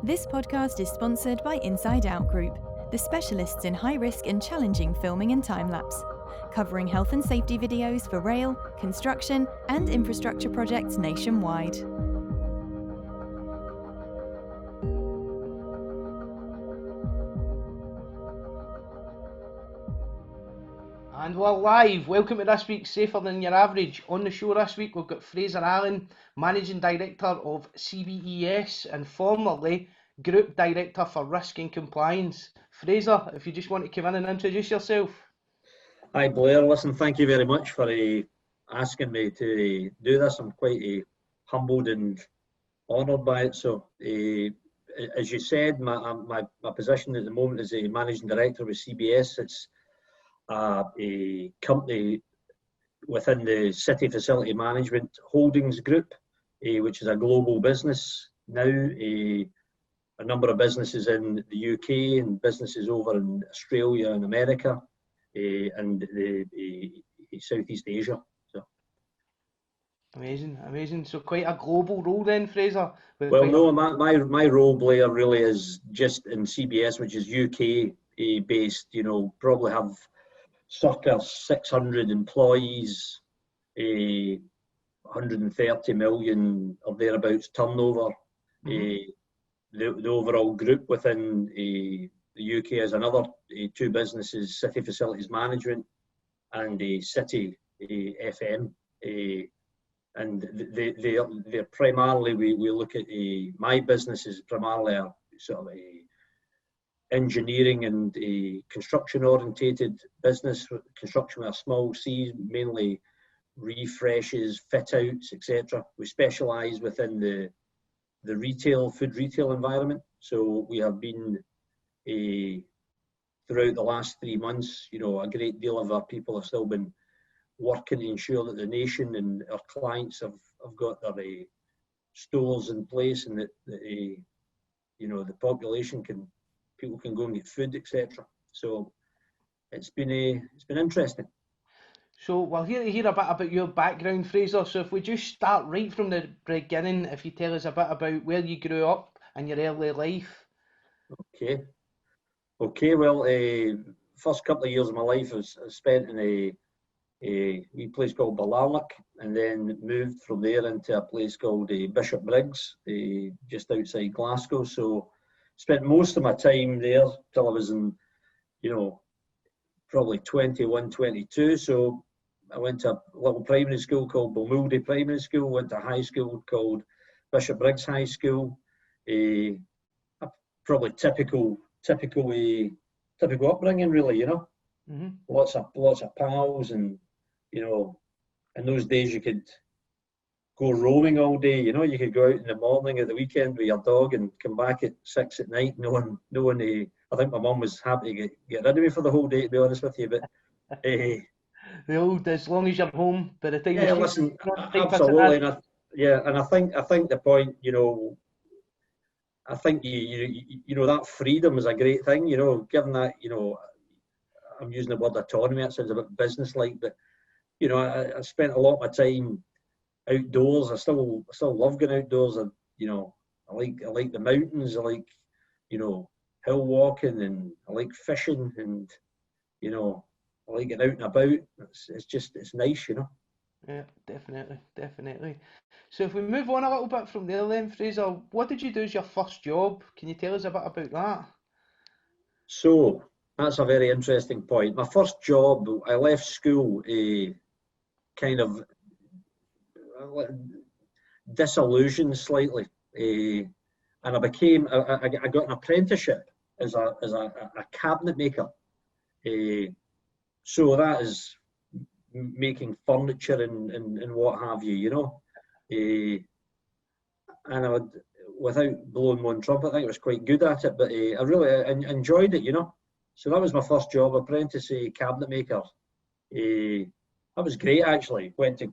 This podcast is sponsored by Inside Out Group, the specialists in high-risk and challenging filming and time-lapse, covering health and safety videos for rail, construction, and infrastructure projects nationwide. And we're live. Welcome to this week's Safer Than Your Average. On the show this week, we've got Fraser Allan, Managing Director of CBES and formerly Group Director for Risk and Compliance. Fraser, if you just want to come in and introduce yourself. Hi Blair, listen, thank you very much for asking me to do this. I'm quite humbled and honoured by it. So, as you said, my position at the moment is a Managing Director with CBES. It's a company within the City Facility Management Holdings Group, which is a global business now. A number of businesses in the UK and businesses over in Australia and America and Southeast Asia. So amazing. So quite a global role then, Fraser. Well, no, my role, Blair, really is just in CBS, which is UK based. You know, probably have circa 600 employees, 130 million or thereabouts turnover. The overall group within the UK is another two businesses, City Facilities Management and City FM. And they're primarily, we look at my business is primarily a sort of engineering and construction orientated business, construction with a small c, mainly refreshes, fit outs, etc. We specialise within the food retail environment. So we have been throughout the last 3 months, you know, a great deal of our people have still been working to ensure that the nation and our clients have got their stores in place, and that you know, the population people can go and get food, etc. So it's been interesting. So we'll hear a bit about your background, Fraser. So if we just start right from the beginning, if you tell us a bit about where you grew up and your early life. Okay. Well, first couple of years of my life was spent in a wee place called Ballarnock, and then moved from there into a place called Bishopbriggs, just outside Glasgow. So spent most of my time there till I was in, you know, probably 21, 22. So I went to a little primary school called Balmouldy Primary School, went to a high school called Bishopbriggs High School. Probably typical upbringing, really, you know. Lots of pals, and you know, in those days you could go roaming all day. You know, you could go out in the morning at the weekend with your dog and come back at 6 at night. No one. I think my mum was happy to get rid of me for the whole day, to be honest with you. But the old, as long as you're home, by the time. Yeah, listen, absolutely, and I think the point, you know, I think you know that freedom is a great thing. You know, given that, you know, I'm using the word autonomy. It sounds a bit business-like, but you know, I spent a lot of my time outdoors. I still love going outdoors. You know, I like the mountains. I like, you know, hill walking, and I like fishing, and you know, I like getting out and about. It's nice, you know. Yeah, definitely. So if we move on a little bit from there then, Fraser, what did you do as your first job? Can you tell us a bit about that? So that's a very interesting point. My first job, I left school kind of disillusioned slightly, and I got an apprenticeship as a cabinet maker. So that is making furniture and what have you, you know. And I would, without blowing my own trumpet, I think I was quite good at it, but I really enjoyed it, you know. So that was my first job, apprentice cabinet maker. That was great, actually. Went to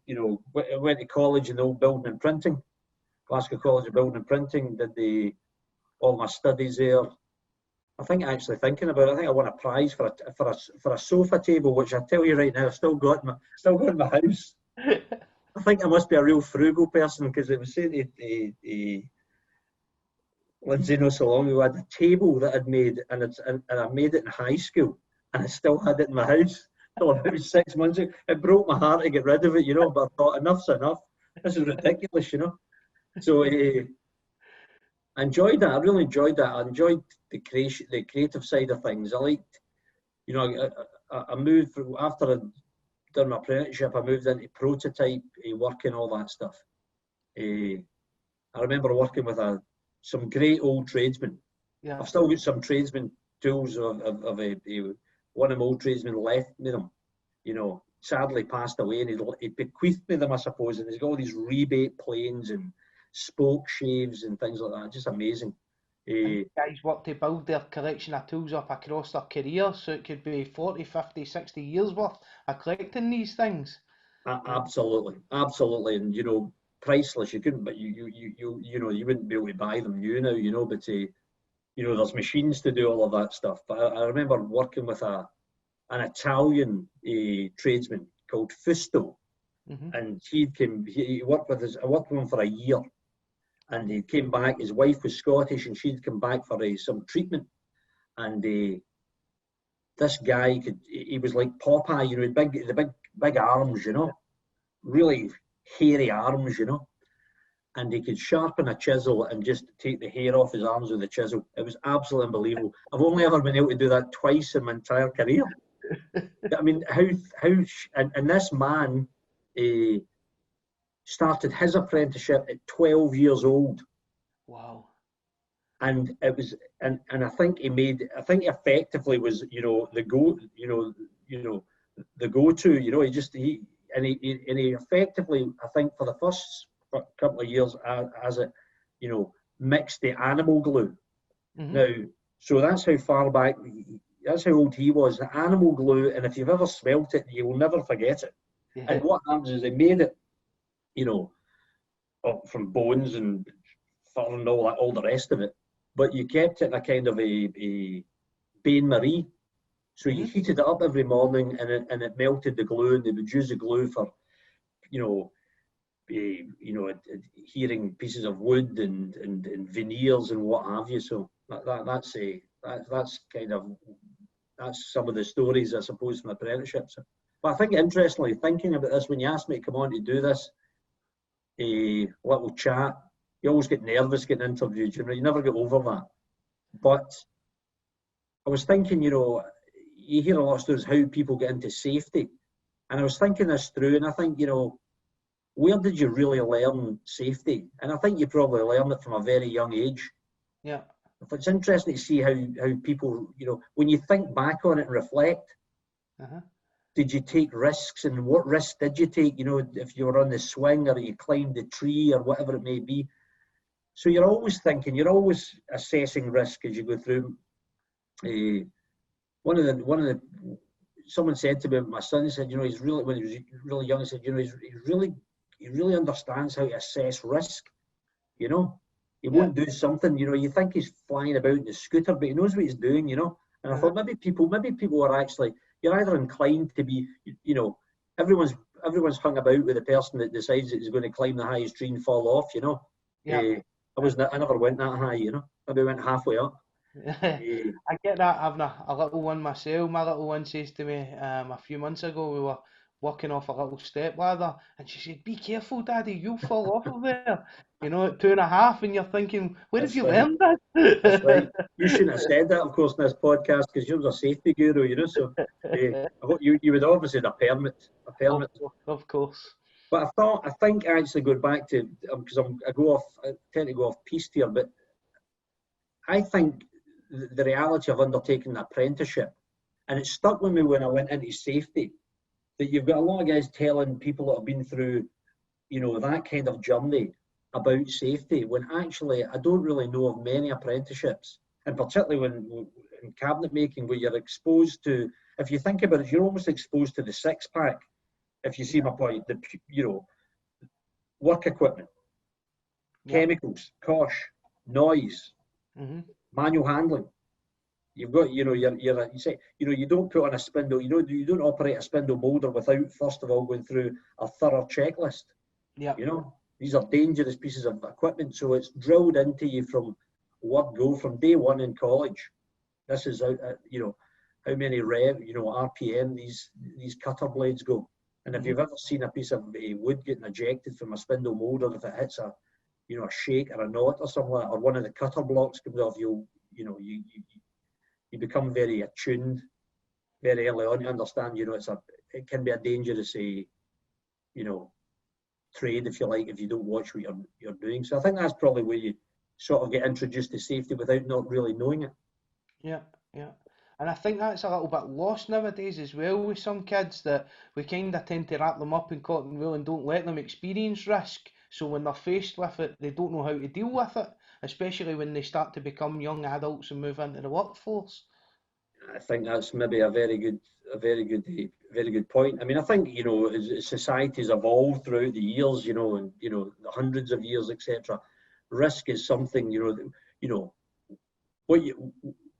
college in the old building and printing, Glasgow College of Building and Printing. Did all my studies there. I think, actually thinking about it, I think I won a prize for a sofa table, which I tell you right now, I've still got in my house. I think I must be a real frugal person, because it was saying Lindsay, not so long ago, I had a table that I'd made, and I made it in high school, and I still had it in my house till about 6 months ago. It broke my heart to get rid of it, you know, but I thought, enough's enough. This is ridiculous, you know. So I enjoyed that. I really enjoyed that. I enjoyed the creative side of things. I liked, you know, I moved after I'd done my apprenticeship. I moved into prototype work and all that stuff. I remember working with some great old tradesmen. Yeah. I've still got some tradesmen tools of one of my old tradesmen left me them. You know, sadly passed away, and he bequeathed me them, I suppose. And he's got all these rebate planes and spoke shaves and things like that. Just amazing. Guys work to build their collection of tools up across their career, so it could be 40, 50, 60 years worth of collecting these things. Absolutely, and you know, priceless. You couldn't, but you know, you wouldn't be able to buy them new now, you know. But you know, there's machines to do all of that stuff. But I remember working with an Italian tradesman called Fusto, and he worked with us. I worked with him for a year. And he came back, his wife was Scottish, and she'd come back for some treatment. And this guy, he was like Popeye, you know, the big arms, you know, really hairy arms, you know. And he could sharpen a chisel and just take the hair off his arms with the chisel. It was absolutely unbelievable. I've only ever been able to do that twice in my entire career. I mean, and this man, started his apprenticeship at 12 years old. Wow. And it was, and I think he effectively was, you know, the go-to, you know, he effectively, I think for the first couple of years as it, you know, mixed the animal glue. Now, so that's how far back, that's how old he was, the animal glue, and if you've ever smelt it, you will never forget it. Yeah. And what happens is they made it, you know, from bones and fur and all the rest of it, but you kept it in a kind of a bain-marie. So you heated it up every morning, and it melted the glue, and they would use the glue for, heating pieces of wood and veneers and what have you. So that's some of the stories, I suppose, from apprenticeships. But I think, interestingly, thinking about this, when you asked me to come on to do this little chat, you always get nervous getting interviewed, you know, you never get over that. But I was thinking, you know, you hear a lot of stories how people get into safety, and I was thinking this through, and I think, you know, where did you really learn safety? And I think you probably learned it from a very young age. Yeah. It's interesting to see how people, you know, when you think back on it and reflect, did you take risks, and what risks did you take? You know, if you were on the swing or you climbed the tree or whatever it may be. So you're always thinking, you're always assessing risk as you go through. Someone said to me, my son said, you know, he's really, when he was really young, he said, you know, he really understands how to assess risk. You know, he won't do something, you know, you think he's flying about in the scooter, but he knows what he's doing, you know. And I thought maybe people are actually, you're either inclined to be, you know, everyone's hung about with the person that decides that he's going to climb the highest tree and fall off, you know. Yeah. I never went that high, you know. Maybe went halfway up. I get that, having a little one myself. My little one says to me a few months ago, we were walking off a little step ladder, and she said, "Be careful, Daddy, you'll fall off of there." You know, at 2.5, and you're thinking, where have you learned that? That's right. You shouldn't have said that, of course, in this podcast, because you're a safety guru, you know. So you would obviously have a permit. Of course. But I think actually going back to, because I tend to go off piste here, but I think the reality of undertaking an apprenticeship, and it stuck with me when I went into safety, that you've got a lot of guys telling people that have been through, you know, that kind of journey about safety, when actually I don't really know of many apprenticeships, and particularly when in cabinet making, where you're exposed to, if you think about it, you're almost exposed to the six-pack, if you see my point, you know, work equipment, chemicals, cosh, noise, manual handling. You've got, you know, you say, you know, you don't put on a spindle, you know, you don't operate a spindle molder without first of all going through a thorough checklist. Yeah. You know, these are dangerous pieces of equipment, so it's drilled into you from word go from day one in college. This is you know, how many RPM these cutter blades go. And if you've ever seen a piece of wood getting ejected from a spindle moulder, if it hits a shake or a knot or something like that, or one of the cutter blocks comes off, you become very attuned very early on. You understand, it can be a dangerous trade, if you like, if you don't watch what you're doing. So I think that's probably where you sort of get introduced to safety without not really knowing it. Yeah. And I think that's a little bit lost nowadays as well with some kids, that we kind of tend to wrap them up in cotton wool and don't let them experience risk. So when they're faced with it, they don't know how to deal with it, especially when they start to become young adults and move into the workforce. I think that's maybe a very good point. I mean, I think, as society's evolved throughout the years, and hundreds of years, etc. Risk is something,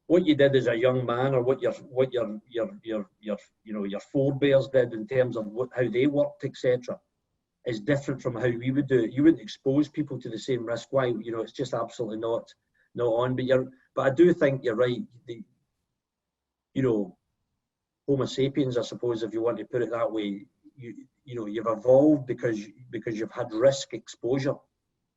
what you did as a young man, or what your forebears did in terms of how they worked, etc., is different from how we would do it. You wouldn't expose people to the same risk. Why? It's just absolutely not on. But I do think you're right. Homo sapiens, I suppose, if you want to put it that way, you've evolved because you've had risk exposure,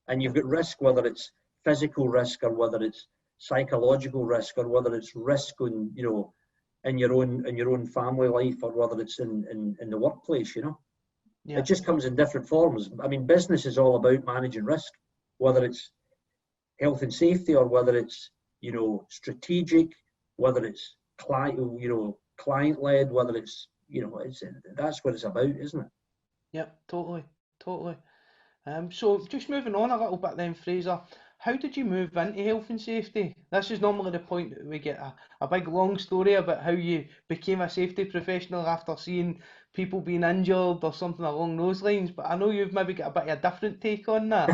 and you've got risk, whether it's physical risk or whether it's psychological risk, or whether it's risk in your own family life, or whether it's in the workplace. Yeah. It just comes in different forms. I mean, business is all about managing risk, whether it's health and safety, or whether it's strategic, whether it's client-led, whether it's that's what it's about, isn't it? Yeah, totally. So just moving on a little bit then, Fraser, how did you move into health and safety? This is normally the point that we get a big long story about how you became a safety professional after seeing people being injured or something along those lines, but I know you've maybe got a bit of a different take on that.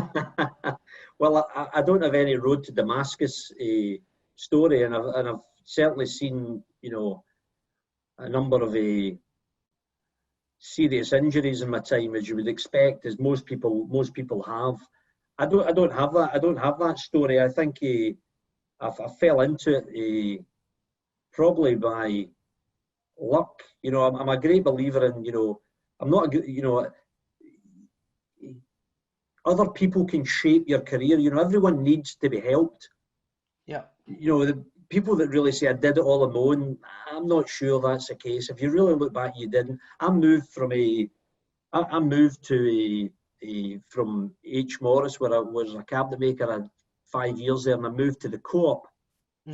Well, I don't have any road to Damascus story, and I've certainly seen a number of serious injuries in my time, as you would expect, as most people have. I don't have that. I don't have that story. I think I fell into it probably by luck. I'm a great believer in I'm not other people can shape your career. Everyone needs to be helped. Yeah. The people that really say I did it all alone, I'm not sure that's the case. If you really look back, you didn't. I moved from H. Morris, where I was a cabinet maker. I had 5 years there, and I moved to the Co-op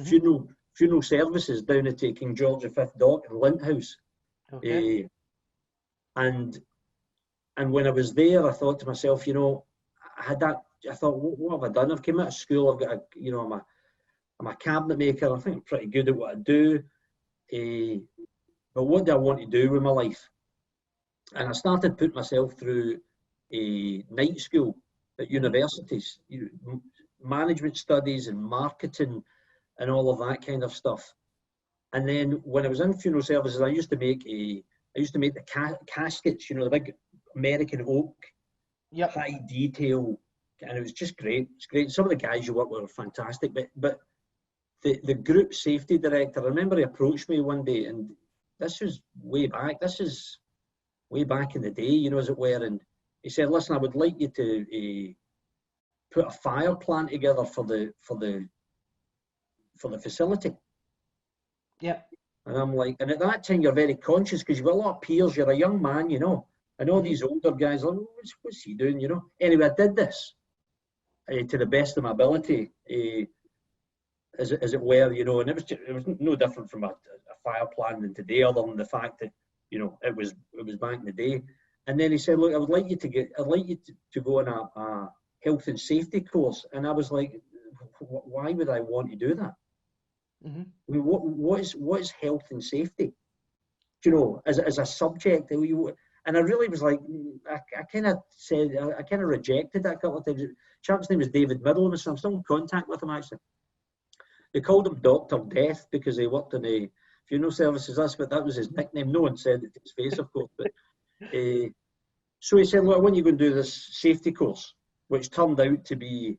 funeral services down at King George V Dock in Linthouse. Okay. And when I was there, I thought to myself, I thought, what have I done? I've come out of school. I've got I'm a cabinet maker. I think I'm pretty good at what I do. But what do I want to do with my life? And I started putting myself through a night school at universities, management studies and marketing and all of that kind of stuff. And then when I was in funeral services, I used to make the caskets, the big American oak, high detail, and it was just great. It's great. Some of the guys you work with are fantastic, but the group safety director, I remember he approached me one day, and this was way back. This is way back in the day, as it were. And he said, "Listen, I would like you to put a fire plan together for the facility." Yeah. And I'm like, and at that time you're very conscious because you've got a lot of peers. You're a young man, and all these older guys are, what's he doing, Anyway, I did this to the best of my ability. As it were, and it was no different from a fire plan than today, other than the fact that it was back in the day. And then he said, "Look, I'd like you to go on a health and safety course." And I was like, "Why would I want to do that?" I mean, what is health and safety? As a subject, and I really was like, I kind of rejected that a couple of times. The chap's name was David Middleman, so I'm still in contact with him actually. They called him Dr. Death because he worked in a funeral services. That was his nickname. No one said it to his face, of course. But so he said, "Look, I want you to go and do this safety course," which turned out to be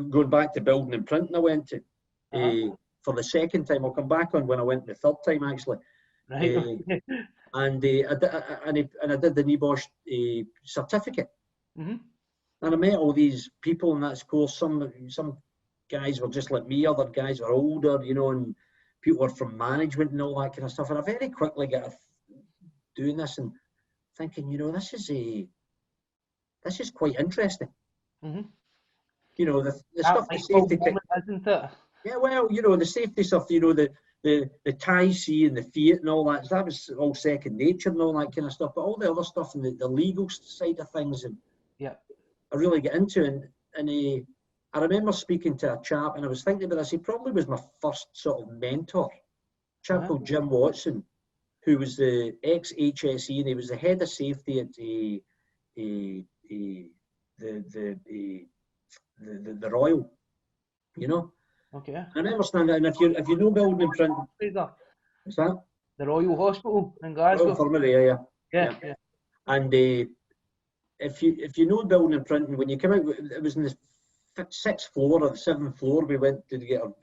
going back to building and printing, I went to for the second time. I'll come back on when I went the third time actually. Right. And I did the NEBOSH certificate. Mm-hmm. And I met all these people in that course. Some guys were just like me, other guys were older, you know, and people were from management and all that kind of stuff. And I very quickly got doing this and thinking, you know, this is quite interesting. Mm-hmm. You know, the stuff, the safety moment, isn't it? Yeah, well, you know, the safety stuff, you know, the TIC and the Fiat and all that was all second nature and all that kind of stuff. But all the other stuff and the legal side of things, and I really get into. And I remember speaking to a chap, and I was thinking about this. He probably was my first sort of mentor, a chap called Jim Watson, who was the ex-HSE, and he was the head of safety at the Royal, you know. Okay. I remember standing, and if you know building and print, what's that? The Royal Hospital in Glasgow. Royal Infirmary, yeah. And if you know building and printing, when you come out, it was in the 6th floor or the 7th floor. We went to get our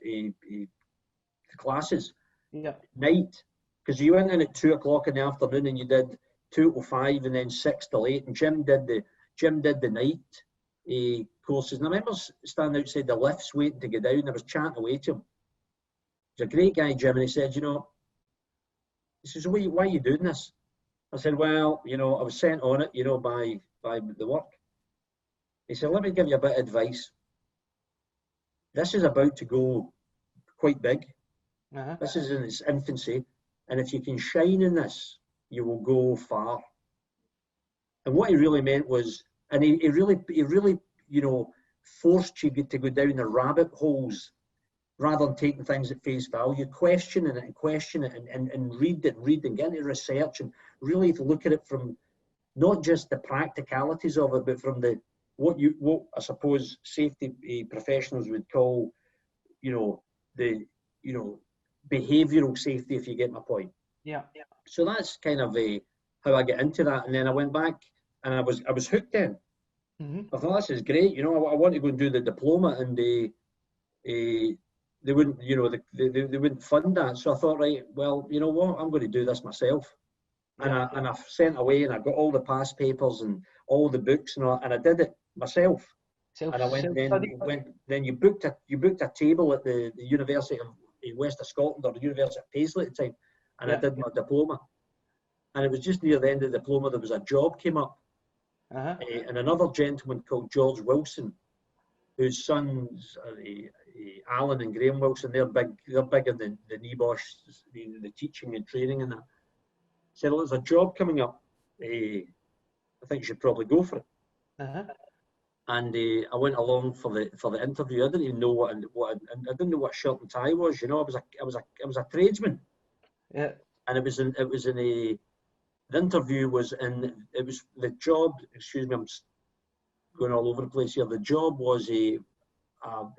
classes. Yeah. Night, because you went in at 2 o'clock in the afternoon and you did 2 till 5 and then 6 till 8. And Jim did the night courses. And I remember standing outside the lifts waiting to get down. I was chatting away to him. He's a great guy, Jim, and he said, you know, he says, why are you doing this? I said, well, you know, I was sent on it, you know, by the work. He said, let me give you a bit of advice. This is about to go quite big. This is in its infancy. And if you can shine in this, you will go far. And what he really meant was, and he really, you know, forced you to go down the rabbit holes rather than taking things at face value, questioning it and read and get into research and really to look at it from not just the practicalities of it, but from what I suppose safety professionals would call, you know, behavioural safety, if you get my point. Yeah. So that's kind of how I get into that, and then I went back and I was hooked in. I thought, this is great, you know. I want to go and do the diploma, and they wouldn't, you know, they wouldn't fund that. So I thought, right, well, you know what, I'm going to do this myself. And I sent away, and I got all the past papers and all the books and all, and I did it myself. And I then you booked a table at the University of West of Scotland, or the University of Paisley at the time, and I did my diploma. And it was just near the end of the diploma, there was a job came up. And another gentleman called George Wilson, whose sons Alan and Graham Wilson, they're big in the NEBOSH, the teaching and training and that. Said, well, there's a job coming up. I think you should probably go for it. And I went along for the interview. I didn't even know I didn't know what shirt and tie was. You know, I was a tradesman. Yeah. And it was in the interview was in, it was the job, excuse me, I'm going all over the place here. The job was a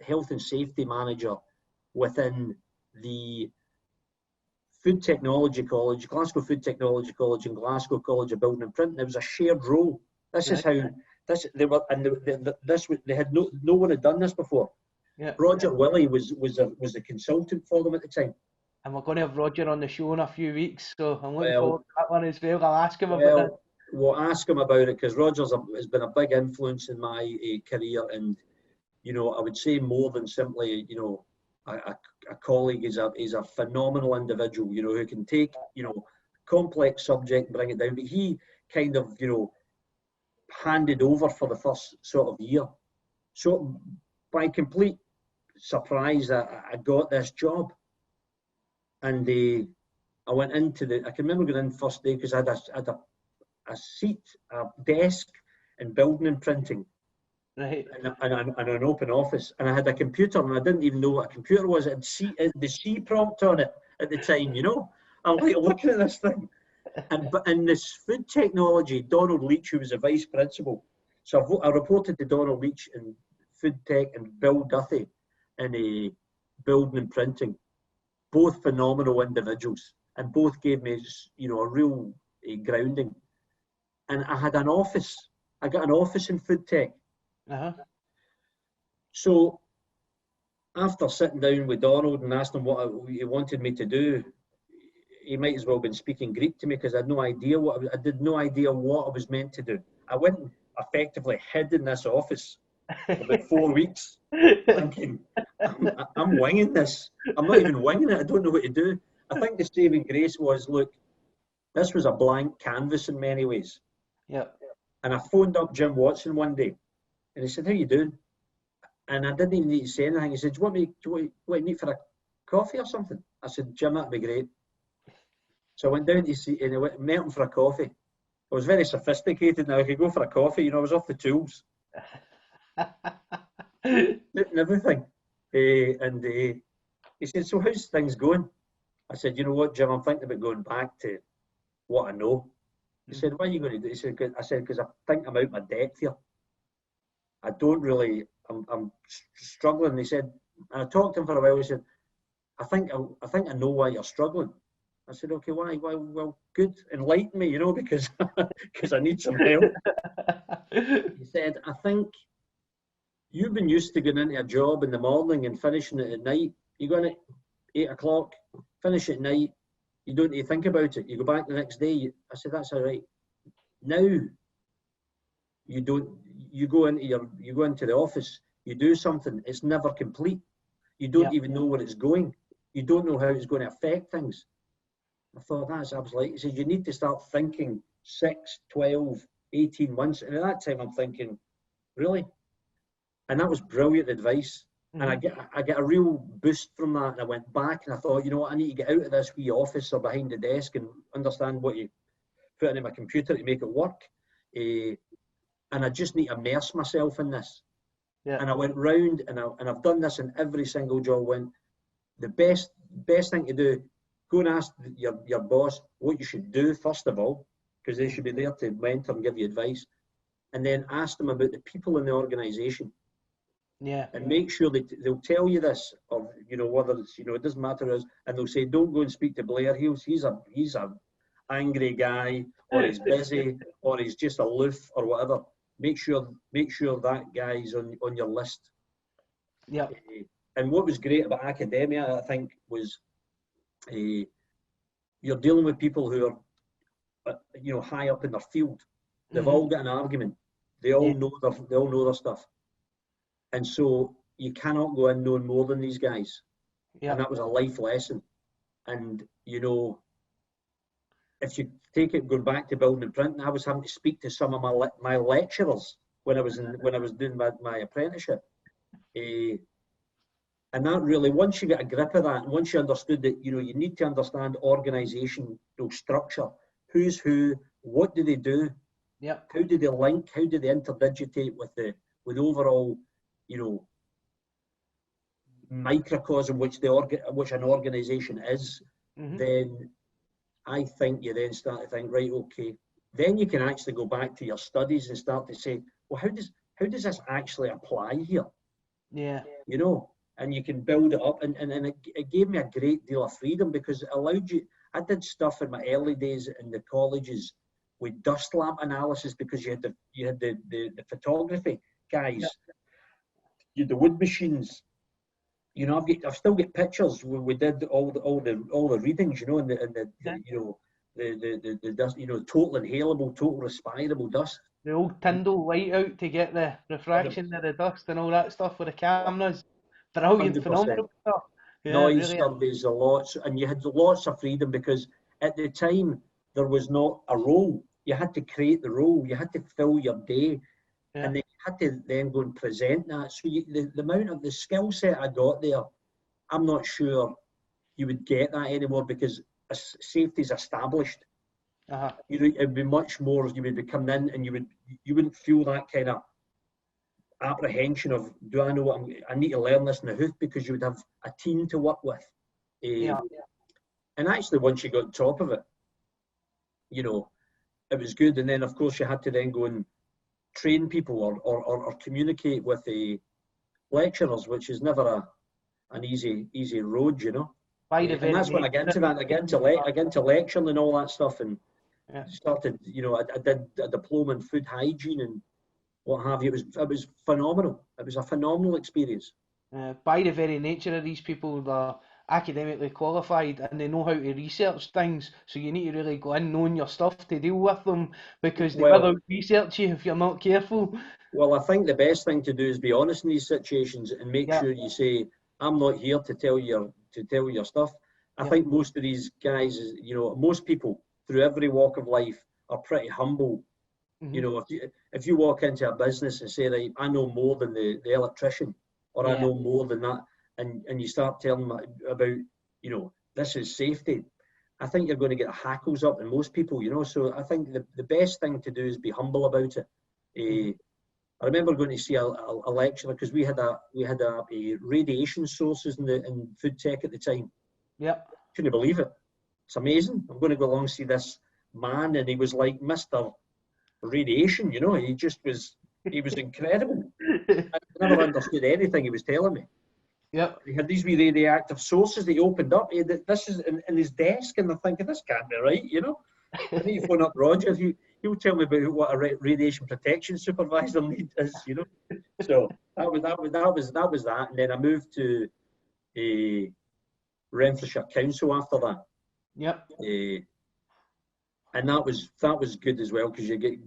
health and safety manager within the Food Technology College, Glasgow Food Technology College and Glasgow College of Building and Printing. It was a shared role. This is how they had no one had done this before. Yeah. Roger Willey was a consultant for them at the time. And we're going to have Roger on the show in a few weeks, so I'm looking forward to that one as well. I'll ask him about that. We'll ask him about it, because Roger's has been a big influence in my career, and you know, I would say more than simply, you know, a colleague. Is a phenomenal individual, you know, who can take, you know, complex subject and bring it down. But he kind of, you know, handed over for the first sort of year. So by complete surprise, I got this job. And I went into I can remember going in first day, because I had a seat, a desk in building and printing, right, and an open office, and I had a computer, and I didn't even know what a computer was. It had the C prompt on it at the time, you know. I'm like looking at this thing, but in this food technology, Donald Leach, who was a vice principal, so I reported to Donald Leach in food tech, and Bill Duthie in a building and printing. Both phenomenal individuals, and both gave me, you know, a real grounding. And I had an office. I got an office in food tech. So after sitting down with Donald and asking him what he wanted me to do, he might as well have been speaking Greek to me because I had no idea I did no idea what I was meant to do. I went and effectively hid in this office for about 4 weeks, thinking, I'm winging this. I'm not even winging it. I don't know what to do. I think the saving grace was, look, this was a blank canvas in many ways. Yeah. And I phoned up Jim Watson one day, and he said, "How you doing?" And I didn't even need to say anything. He said, "Do you want me for a coffee or something?" I said, "Jim, that'd be great." So I went down to see, and I met him for a coffee. I was very sophisticated now. I could go for a coffee. You know, I was off the tools, and everything. And he said, "So how's things going?" I said, "You know what, Jim, I'm thinking about going back to what I know." He said, "What are you going to do?" He said, I said, "Because I think I'm out my depth here. I don't really, I'm struggling." He said, and I talked to him for a while. He said, I think I know why you're struggling." I said, "Okay, why?" "Well, good, enlighten me, you know, because because I need some help." He said, "I think you've been used to going into a job in the morning and finishing it at night. You go in at 8 o'clock, finish at night. You don't need to think about it. You go back the next day." I said, "That's all right. Now you don't. You go into the office. You do something. It's never complete. You don't even know where it's going. You don't know how it's going to affect things." I thought, that's absolutely. He said, "You need to start thinking 6, 12, 18 months. And at that time, I'm thinking, really? And that was brilliant advice. And I get a real boost from that. And I went back and I thought, you know what, I need to get out of this wee office or behind the desk and understand what you put into my computer to make it work. And I just need to immerse myself in this." Yeah. And I went round, and I've done this in every single job. When the best thing to do, go and ask your boss what you should do first of all, because they should be there to mentor and give you advice, and then ask them about the people in the organisation. Yeah. And make sure they'll tell you this, or you know, whether it's, you know, it doesn't matter us, and they'll say, "Don't go and speak to Blair. He's a angry guy, or he's busy, or he's just aloof, or whatever." Make sure that guy's on your list. Yeah. And what was great about academia, I think, was you're dealing with people who are, you know, high up in their field. They've all got an argument. They all know their stuff, and so you cannot go in knowing more than these guys. Yeah. And that was a life lesson. And you know, if you take it going back to building and printing, I was having to speak to some of my lecturers when I was doing my apprenticeship. And that really, once you get a grip of that, and once you understood that, you know, you need to understand organizational structure, who's who, what do they do, how do they link, how do they interdigitate with overall, you know, microcosm which an organization is, then I think you then start to think, right, okay, then you can actually go back to your studies and start to say, well, how does this actually apply here? Yeah. You know, and you can build it up, and it gave me a great deal of freedom, because it allowed you. I did stuff in my early days in the colleges with dust lamp analysis, because you had the photography guys, you had the wood machines. You know, I've still got pictures where we did all the readings, you know, and the you know, the dust, you know, total inhalable, total respirable dust. The old Tyndall whiteout to get the refraction of the dust and all that stuff with the cameras. Brilliant, 100%. phenomenal stuff. Yeah, Noise really. surveys, a lot, and you had lots of freedom, because at the time there was not a role. You had to create the role. You had to fill your day, and then you had to then go and present that. So the amount of the skill set I got there, I'm not sure you would get that anymore, because safety's established. You know, it'd be much more. You would be coming in, and you wouldn't feel that kind of apprehension of, do I know what I need to learn this in the hoof, because you would have a team to work with. And actually, once you got on top of it, you know, it was good. And then, of course, you had to then go and train people or communicate with the lecturers, which is never an easy road, you know. And that's when I get into that. I get into lecturing and all that stuff, and started, you know, I did a diploma in food hygiene, and what have you. It was phenomenal. It was a phenomenal experience. By the very nature of these people, they're academically qualified and they know how to research things. So you need to really go in knowing your stuff to deal with them, because they will Well, research you if you're not careful. well, I think the best thing to do is be honest in these situations and make Yeah. sure you say, "I'm not here to tell you your stuff." I Yeah. think most of these guys, most people through every walk of life are pretty humble. You know, if you walk into a business and say, "Right, I know more than the electrician," or "I Yeah. know more than that," and you start telling them about, this is safety, I think you're going to get hackles up in most people. So I think the best thing to do is be humble about it. I remember going to see a lecturer because we had a radiation sources in food tech at the time. Yep. Couldn't believe it. It's amazing. I'm going to go along and see this man, and he was like Mr. Radiation. He was incredible. I never understood anything he was telling me. Yep. He had these wee radioactive sources that he opened up. This is in his desk, and I'm thinking, this can't be right, And then you phone up Roger, he'll tell me about what a radiation protection supervisor need is, So that was that. And then I moved to a Renfrewshire Council after that. Yep. And that was good as well, because you get,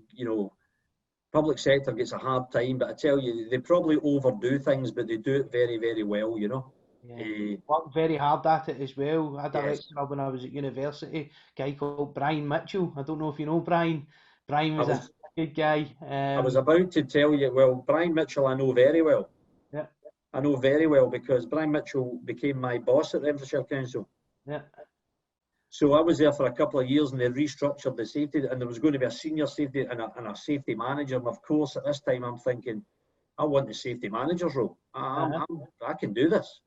public sector gets a hard time, but I tell you, they probably overdo things, but they do it very, very well, Yeah. Worked very hard at it as well. I had a Yes. lecturer when I was at university, a guy called Brian Mitchell. I don't know if you know Brian. Brian was a good guy. I was about to tell you, well, Brian Mitchell I know very well. Yeah. I know very well because Brian Mitchell became my boss at Renfrewshire Council. Yeah. So I was there for a couple of years and they restructured the safety, and there was going to be a senior safety and a safety manager. And of course, at this time, I'm thinking, I want the safety manager's role. I can do this.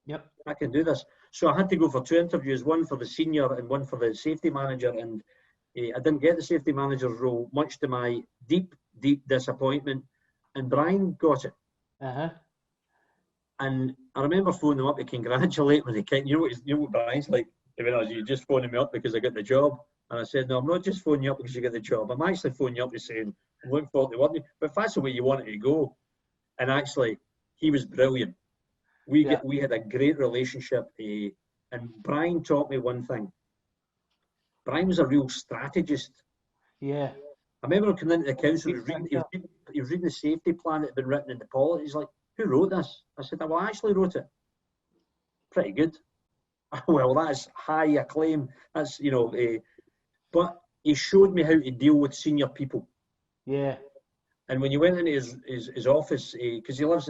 Yep. I can do this. So I had to go for 2 interviews, one for the senior and one for the safety manager. And I didn't get the safety manager's role, much to my deep, deep disappointment. And Brian got it. And I remember phoning him up to congratulate me. You know what Brian's like? You just phoning me up because I got the job. And I said, no, I'm not just phoning you up because you get the job. I'm actually phoning you up to saying, I'm looking forward to working. But if that's the way you want it to go. And actually, he was brilliant. We had a great relationship. And Brian taught me one thing. Brian was a real strategist. Yeah. I remember coming into the council, he was reading the safety plan that had been written in the policy. He's like, who wrote this? I said, well, I actually wrote it. Pretty good. Well, that's high acclaim. That's, but he showed me how to deal with senior people. Yeah. And when you went into his office, because he lived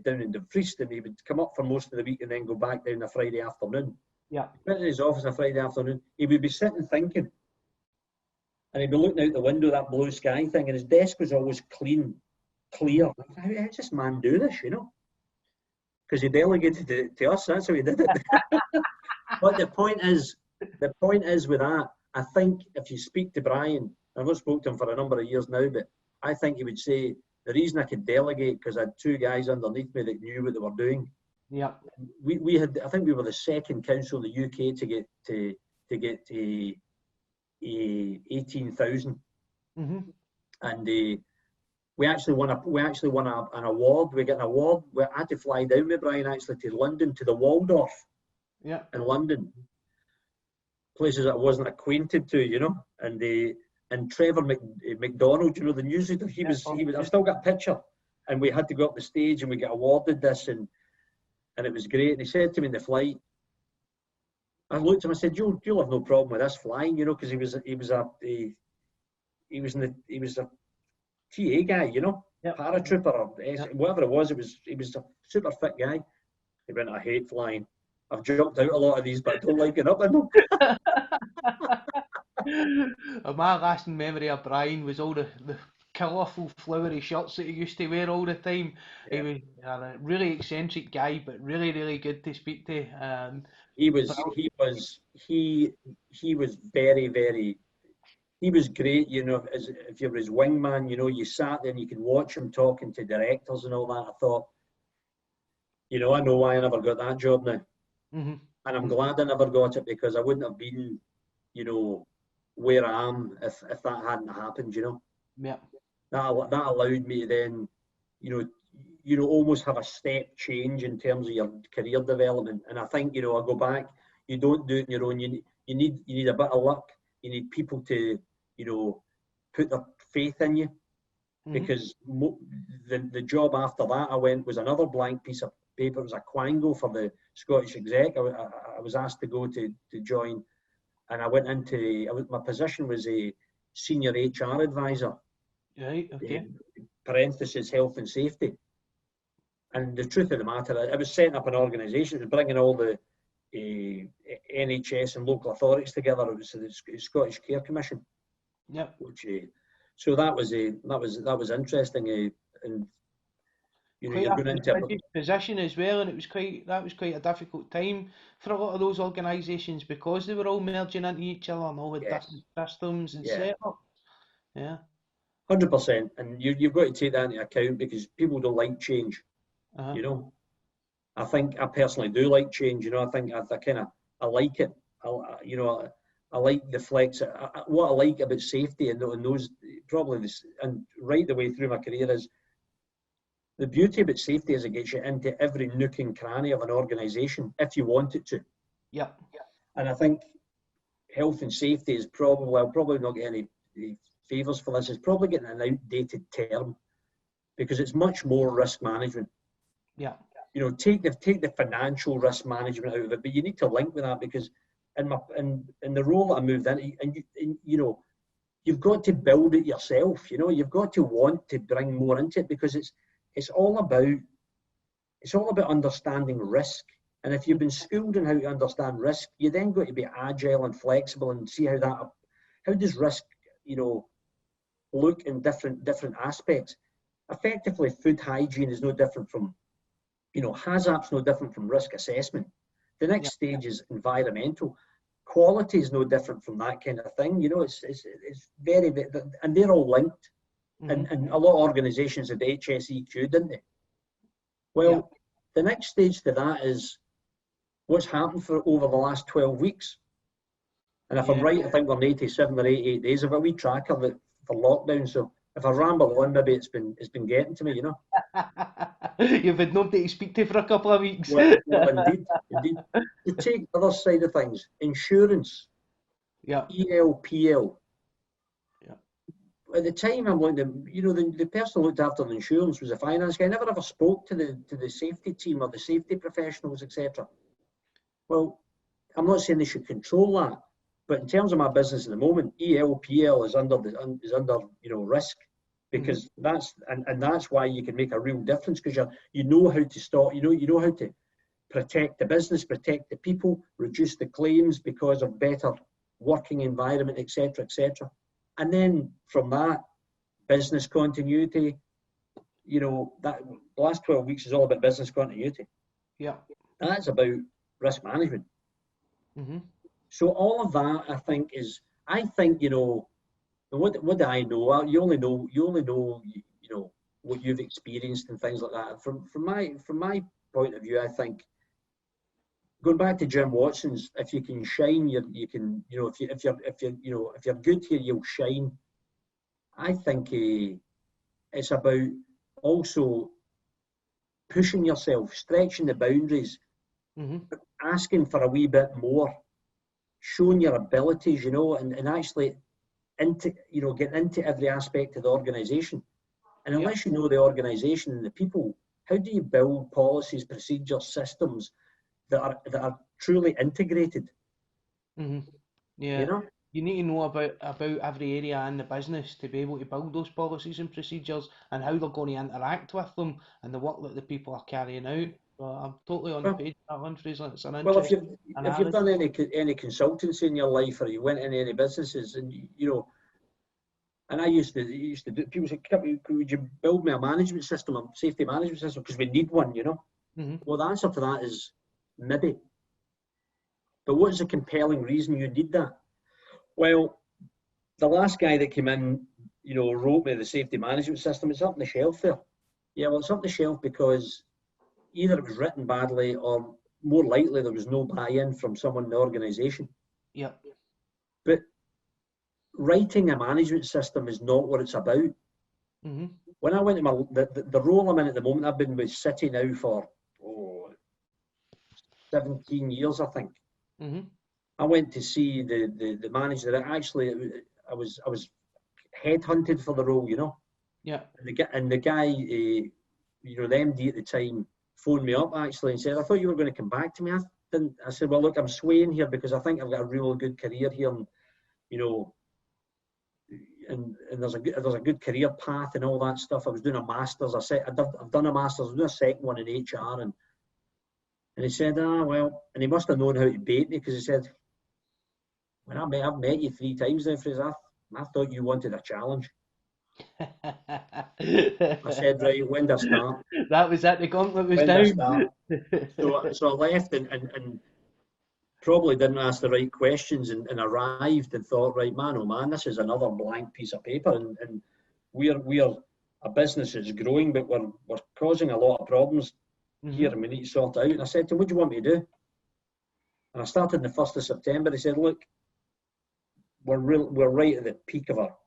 down in Dumfries, and he would come up for most of the week and then go back down a Friday afternoon. Yeah. He went in his office on a Friday afternoon. He would be sitting thinking, and he'd be looking out the window, that blue sky thing, and his desk was always clear. How does this man do this? Because he delegated it to us. That's how he did it. But the point is with that, I think if you speak to Brian, I've not spoken to him for a number of years now, but I think he would say the reason I could delegate because I had 2 guys underneath me that knew what they were doing. Yeah. I think we were the second council in the UK to get 18,000, and we actually won an award. We got an award. We had to fly down with Brian actually to London, to the Waldorf. Yeah. In London, places that I wasn't acquainted to, and Trevor McDonald, the newsreader, he was. I've still got a picture, and we had to go up the stage and we got awarded this, and it was great. And he said to me in the flight, I looked at him, I said, you'll have no problem with this flying, because he was a TA guy, paratrooper or whatever it was. He was a super fit guy. He went, I hate flying. I've jumped out a lot of these, but I don't like it up in them. My lasting memory of Brian was all the colourful, flowery shirts that he used to wear all the time. Yeah. He was a really eccentric guy, but really, really good to speak to. He was very, very. He was great, as if you were his wingman, you sat there and you could watch him talking to directors and all that. I thought, I know why I never got that job now. And I'm glad I never got it, because I wouldn't have been, where I am if that hadn't happened, Yeah. that allowed me to then, almost have a step change in terms of your career development. And I think, I go back, you don't do it on your own. You need a bit of luck. You need people to, put their faith in you. Because the job after that I went was another blank piece of paper. It was a quango for the Scottish Exec. I was asked to go to join, and I went into, my position was a senior HR advisor. Right, okay. Parenthesis, health and safety. And the truth of the matter, I was setting up an organisation. It was bringing all the NHS and local authorities together. It was the Scottish Care Commission. Yep. Which, so that was interesting. And you're going into a position as well, and that was quite a difficult time for a lot of those organisations because they were all merging into each other and all the different systems and setup. Yeah. 100%, and you've got to take that into account because people don't like change. I think I personally do like change. I think I like it. I like the flex. What I like about safety and those probably this, and right the way through my career is the beauty about safety is it gets you into every nook and cranny of an organisation if you want it to. Yeah. And I think health and safety is probably, I'll probably not get any favours for this, it's probably getting an outdated term because it's much more risk management. Yeah. Take the financial risk management out of it, but you need to link with that because in the role that I moved into, and you've got to build it yourself. You've got to want to bring more into it because it's all about understanding risk. And if you've been schooled in how to understand risk, you then got to be agile and flexible and see how does risk, look in different aspects. Effectively, food hygiene is no different from, HACCP's no different from risk assessment. The next stage is environmental. Quality is no different from that kind of thing. It's very, and they're all linked. And a lot of organisations had HSEQ, didn't they? Well, the next stage to that is what's happened for over the last 12 weeks. And if I'm right, I think we're in 87 or 88 days of a wee tracker for lockdown. So if I ramble on, maybe it's been getting to me, You've had nobody to speak to for a couple of weeks. Well, indeed. To take the other side of things, insurance, ELPL. At the time, I'm looking, the person who looked after the insurance was a finance guy. I never ever spoke to the safety team or the safety professionals, etc. Well, I'm not saying they should control that, but in terms of my business at the moment, ELPL is under risk because that's why you can make a real difference because you know how to stop, you know how to protect the business, protect the people, reduce the claims because of better working environment, etc., etc. And then from that, business continuity, that the last 12 weeks is all about business continuity. Yeah. That's about risk management. So all of that, I think, what do I know? You only know, what you've experienced and things like that. From my point of view, I think, going back to Jim Watson's, if you can shine, you can, if you're good here, you'll shine. I think it's about also pushing yourself, stretching the boundaries, asking for a wee bit more, showing your abilities, and actually getting into every aspect of the organisation. And unless you know the organisation and the people, how do you build policies, procedures, systems that are truly integrated? Yeah. You need to know about every area in the business to be able to build those policies and procedures and how they're going to interact with them and the work that the people are carrying out. So I'm totally on the page with that one, Fraser. It's an interesting if you've done any consultancy in your life or you went in any businesses and and I used to do, people say, would you build me a management system, a safety management system, because we need one, Well, the answer to that is maybe. But what is the compelling reason you need that? Well, the last guy that came in, wrote me the safety management system. It's up on the shelf there. Yeah, well, it's up on the shelf because either it was written badly or more likely there was no buy-in from someone in the organisation. Yeah. But writing a management system is not what it's about. Mm-hmm. When I went to the role I'm in at the moment, I've been with City now for 17 years, I think. Mm-hmm. I went to see the manager. Actually, I was headhunted for the role, you know. Yeah. And the guy, you know, the MD at the time, phoned me up actually and said, "I thought you were going to come back to me." I said, "Well, look, I'm swaying here because I think I've got a really good career here, and you know, and there's a good career path and all that stuff." I was doing a master's. I've done a master's. I was doing a second one in HR, and he said, "Ah, well," and he must have known how to bait me because he said, "When I've met you 3 times now, Fraser. I thought you wanted a challenge." I said, "Right, when do I start?" That was it. The gauntlet was When do I down. start? So I left and probably didn't ask the right questions and arrived and thought, right, man, oh man, this is another blank piece of paper, and we're a business that's growing, but we're causing a lot of problems here, and we need to sort it out. And I said to him, "What do you want me to do?" And I started on the 1st of September. He said, "Look, we're right at the peak of our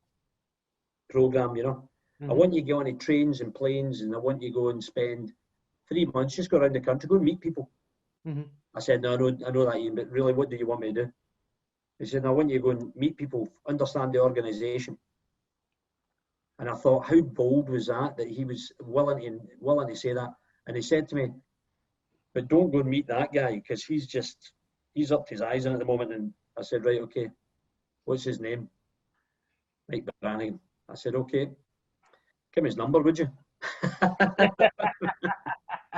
program, you know. I want you to go on trains and planes, and I want you to go and spend 3 months, just go around the country, go and meet people." I said, "No, I know that, Ian, but really, what do you want me to do?" He said, "No, I want you to go and meet people, understand the organisation." And I thought, how bold was that he was willing to say that. And he said to me, "But don't go and meet that guy because he's up to his eyes in at the moment." And I said, "Right, okay. What's his name?" "Mike Brannigan." I said, "Okay. Give me his number, would you?"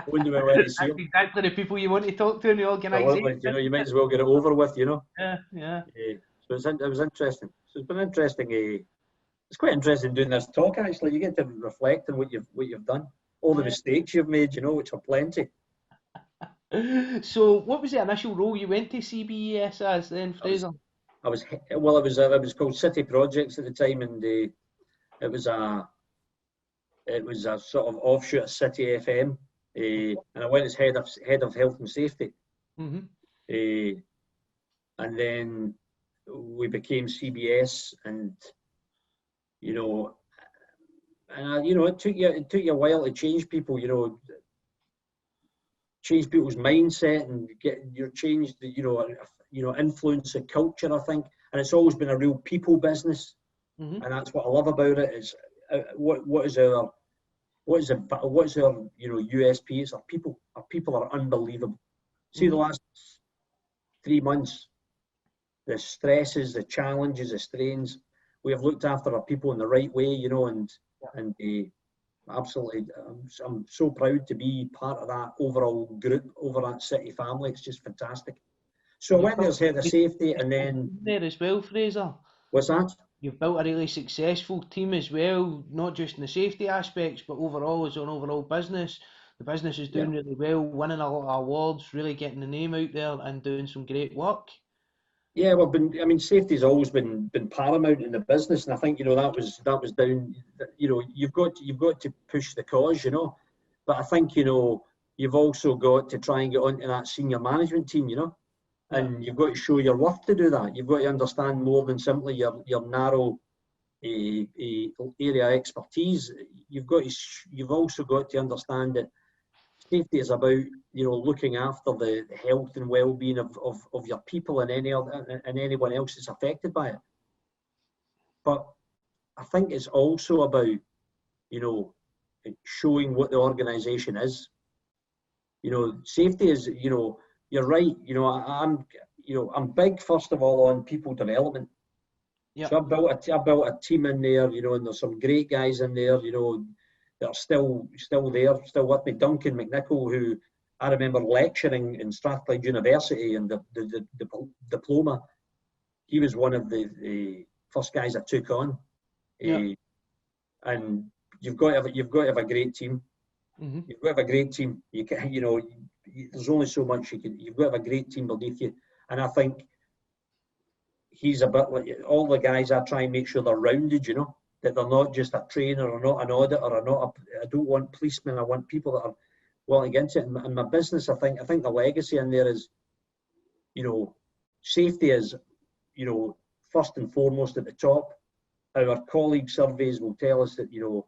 Wouldn't we want to see him? Exactly the people you want to talk to in the organisation. You know, you might as well get it over with, you know. Yeah. So it was interesting. So it's been interesting. It's quite interesting doing this talk. Actually, you get to reflect on what you've done, all the mistakes you've made, you know, which are plenty. So, what was the initial role you went to CBES as then, Fraser? It was called City Projects at the time, and it was a sort of offshoot of City FM, and I went as head of health and safety, and then we became CBS, and you know, it took you a while to change people, you know, change people's mindset and influence the culture, I think. And it's always been a real people business, and that's what I love about it. Is what is our USP? It's our people. Our people are unbelievable. See, the last 3 months, the stresses, the challenges, the strains, we have looked after our people in the right way, you know, and absolutely, I'm so proud to be part of that overall group, over that City family. It's just fantastic. So I went there as head of safety, and then there as well, Fraser. What's that? You've built a really successful team as well, not just in the safety aspects, but overall as an overall business. The business is doing really well, winning a lot of awards, really getting the name out there, and doing some great work. Yeah, safety's always been paramount in the business, and I think, you know, that was down. You know, you've got to push the cause, you know, but I think, you know, you've also got to try and get onto that senior management team, you know, and you've got to show your worth to do that. You've got to understand more than simply your narrow area expertise. You've also got to understand that safety is about, you know, looking after the health and well-being of your people and anyone else that's affected by it. But I think it's also about, you know, showing what the organisation is. You know, safety is, you know, you're right. You know, I'm big, first of all, on people development. Yep. So I built a team in there, you know, and there's some great guys in there, you know, that are still there, still with me. Duncan McNichol, who I remember lecturing in Strathclyde University and the diploma. He was one of the first guys I took on. Yep. And you've got to have a great team. You've got to have a great team. You know, there's only so much you've got to have a great team beneath you. And I think he's a bit like all the guys. I try and make sure they're rounded, you know, that they're not just a trainer or not an auditor or I don't want policemen. I want people that are willing to get into it. And my business, I think the legacy in there is, you know, safety is, you know, first and foremost at the top. Our colleague surveys will tell us that, you know,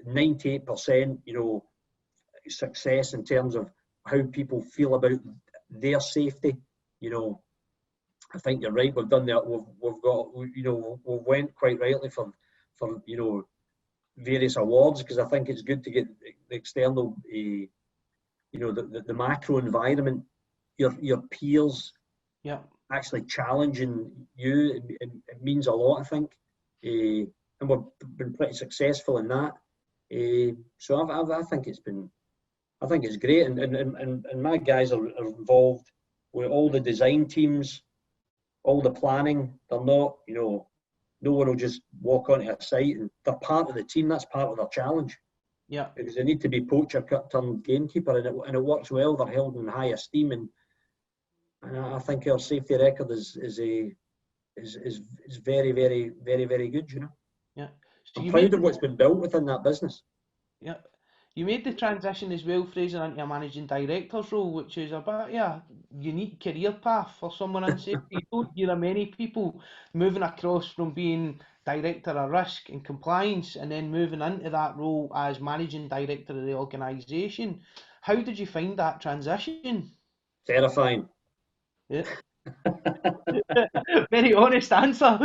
98%, success in terms of how people feel about their safety. I think you're right. We've done that. We've went quite rightly for various awards, because I think it's good to get the external, the macro environment, your peers, actually challenging you. It means a lot, I think, and we've been pretty successful in that. So I think it's great, and my guys are involved with all the design teams, all the planning. They're not, no one will just walk onto a site, and they're part of the team. That's part of their challenge. Yeah. Because they need to be poacher, turned gamekeeper, and it works well. They're held in high esteem, and I think our safety record is very, very, very, very good. Yeah. So I'm proud of what's been built within that business. Yeah. You made the transition as well, Fraser, into a managing director's role, which is a bit a unique career path for someone in safety. You don't hear of many people moving across from being director of risk and compliance and then moving into that role as managing director of the organisation. How did you find that transition? Terrifying. Yeah. Very honest answer.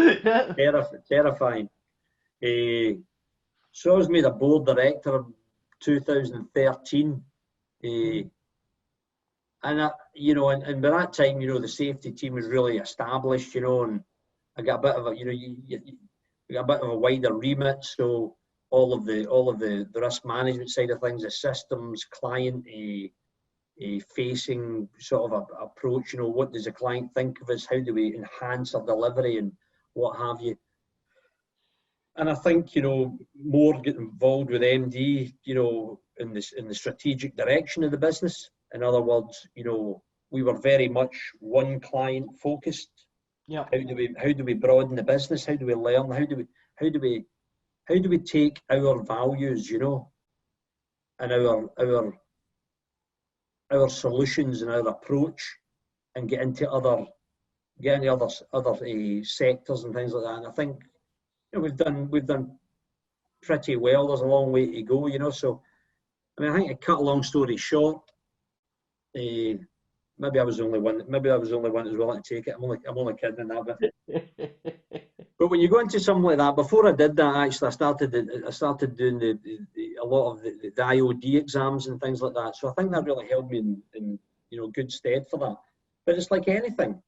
Terrifying. So I was made a board director in 2013, and and by that time, the safety team was really established, and I got a bit of a, you got a bit of a wider remit. So all of the risk management side of things, the systems, client facing sort of a approach. What does the client think of us? How do we enhance our delivery and what have you? And I think, more get involved with MD, in the strategic direction of the business. In other words, we were very much one client focused. Yeah. How do we broaden the business? How do we learn? How do we take our values, and our solutions and our approach, and get into other sectors and things like that. And I think we've done pretty well. There's a long way to go, So I think to cut a long story short, maybe I was the only one. Maybe I was the only one who's willing to take it. I'm only kidding on that bit. But when you go into something like that, before I did that, actually, I started doing a lot of the IOD exams and things like that. So I think that really held me in good stead for that. But it's like anything.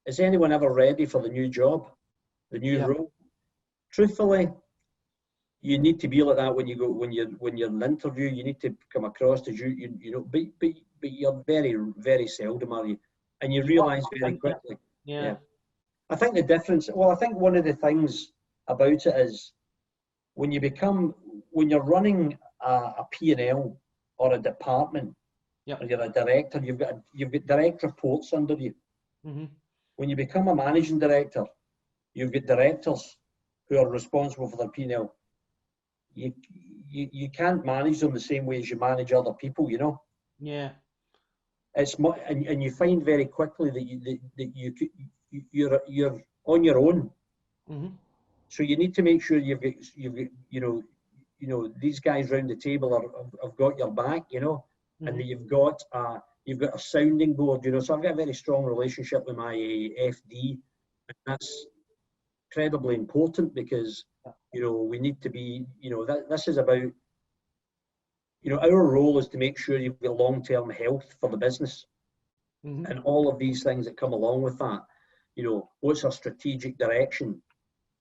Is anyone ever ready for the new job, the new role? Truthfully, you need to be like that when you're in an interview. You need to come across as but you're very, very seldom, are you? And you realise very quickly. Yeah. I think the difference. Well, I think one of the things about it is when you're running a P&L or a department, or you're a director, you've got direct reports under you. Mm-hmm. When you become a managing director, you've got directors who are responsible for their P&L. You can't manage them the same way as you manage other people, Yeah. It's and you find very quickly that you're on your own. Mm-hmm. So you need to make sure you've got these guys round the table have got your back, Mm-hmm. and that you've got a sounding board, So I've got a very strong relationship with my FD, and that's incredibly important because we need to be, this is about, our role is to make sure you've got long-term health for the business. Mm-hmm. And all of these things that come along with that. What's our strategic direction?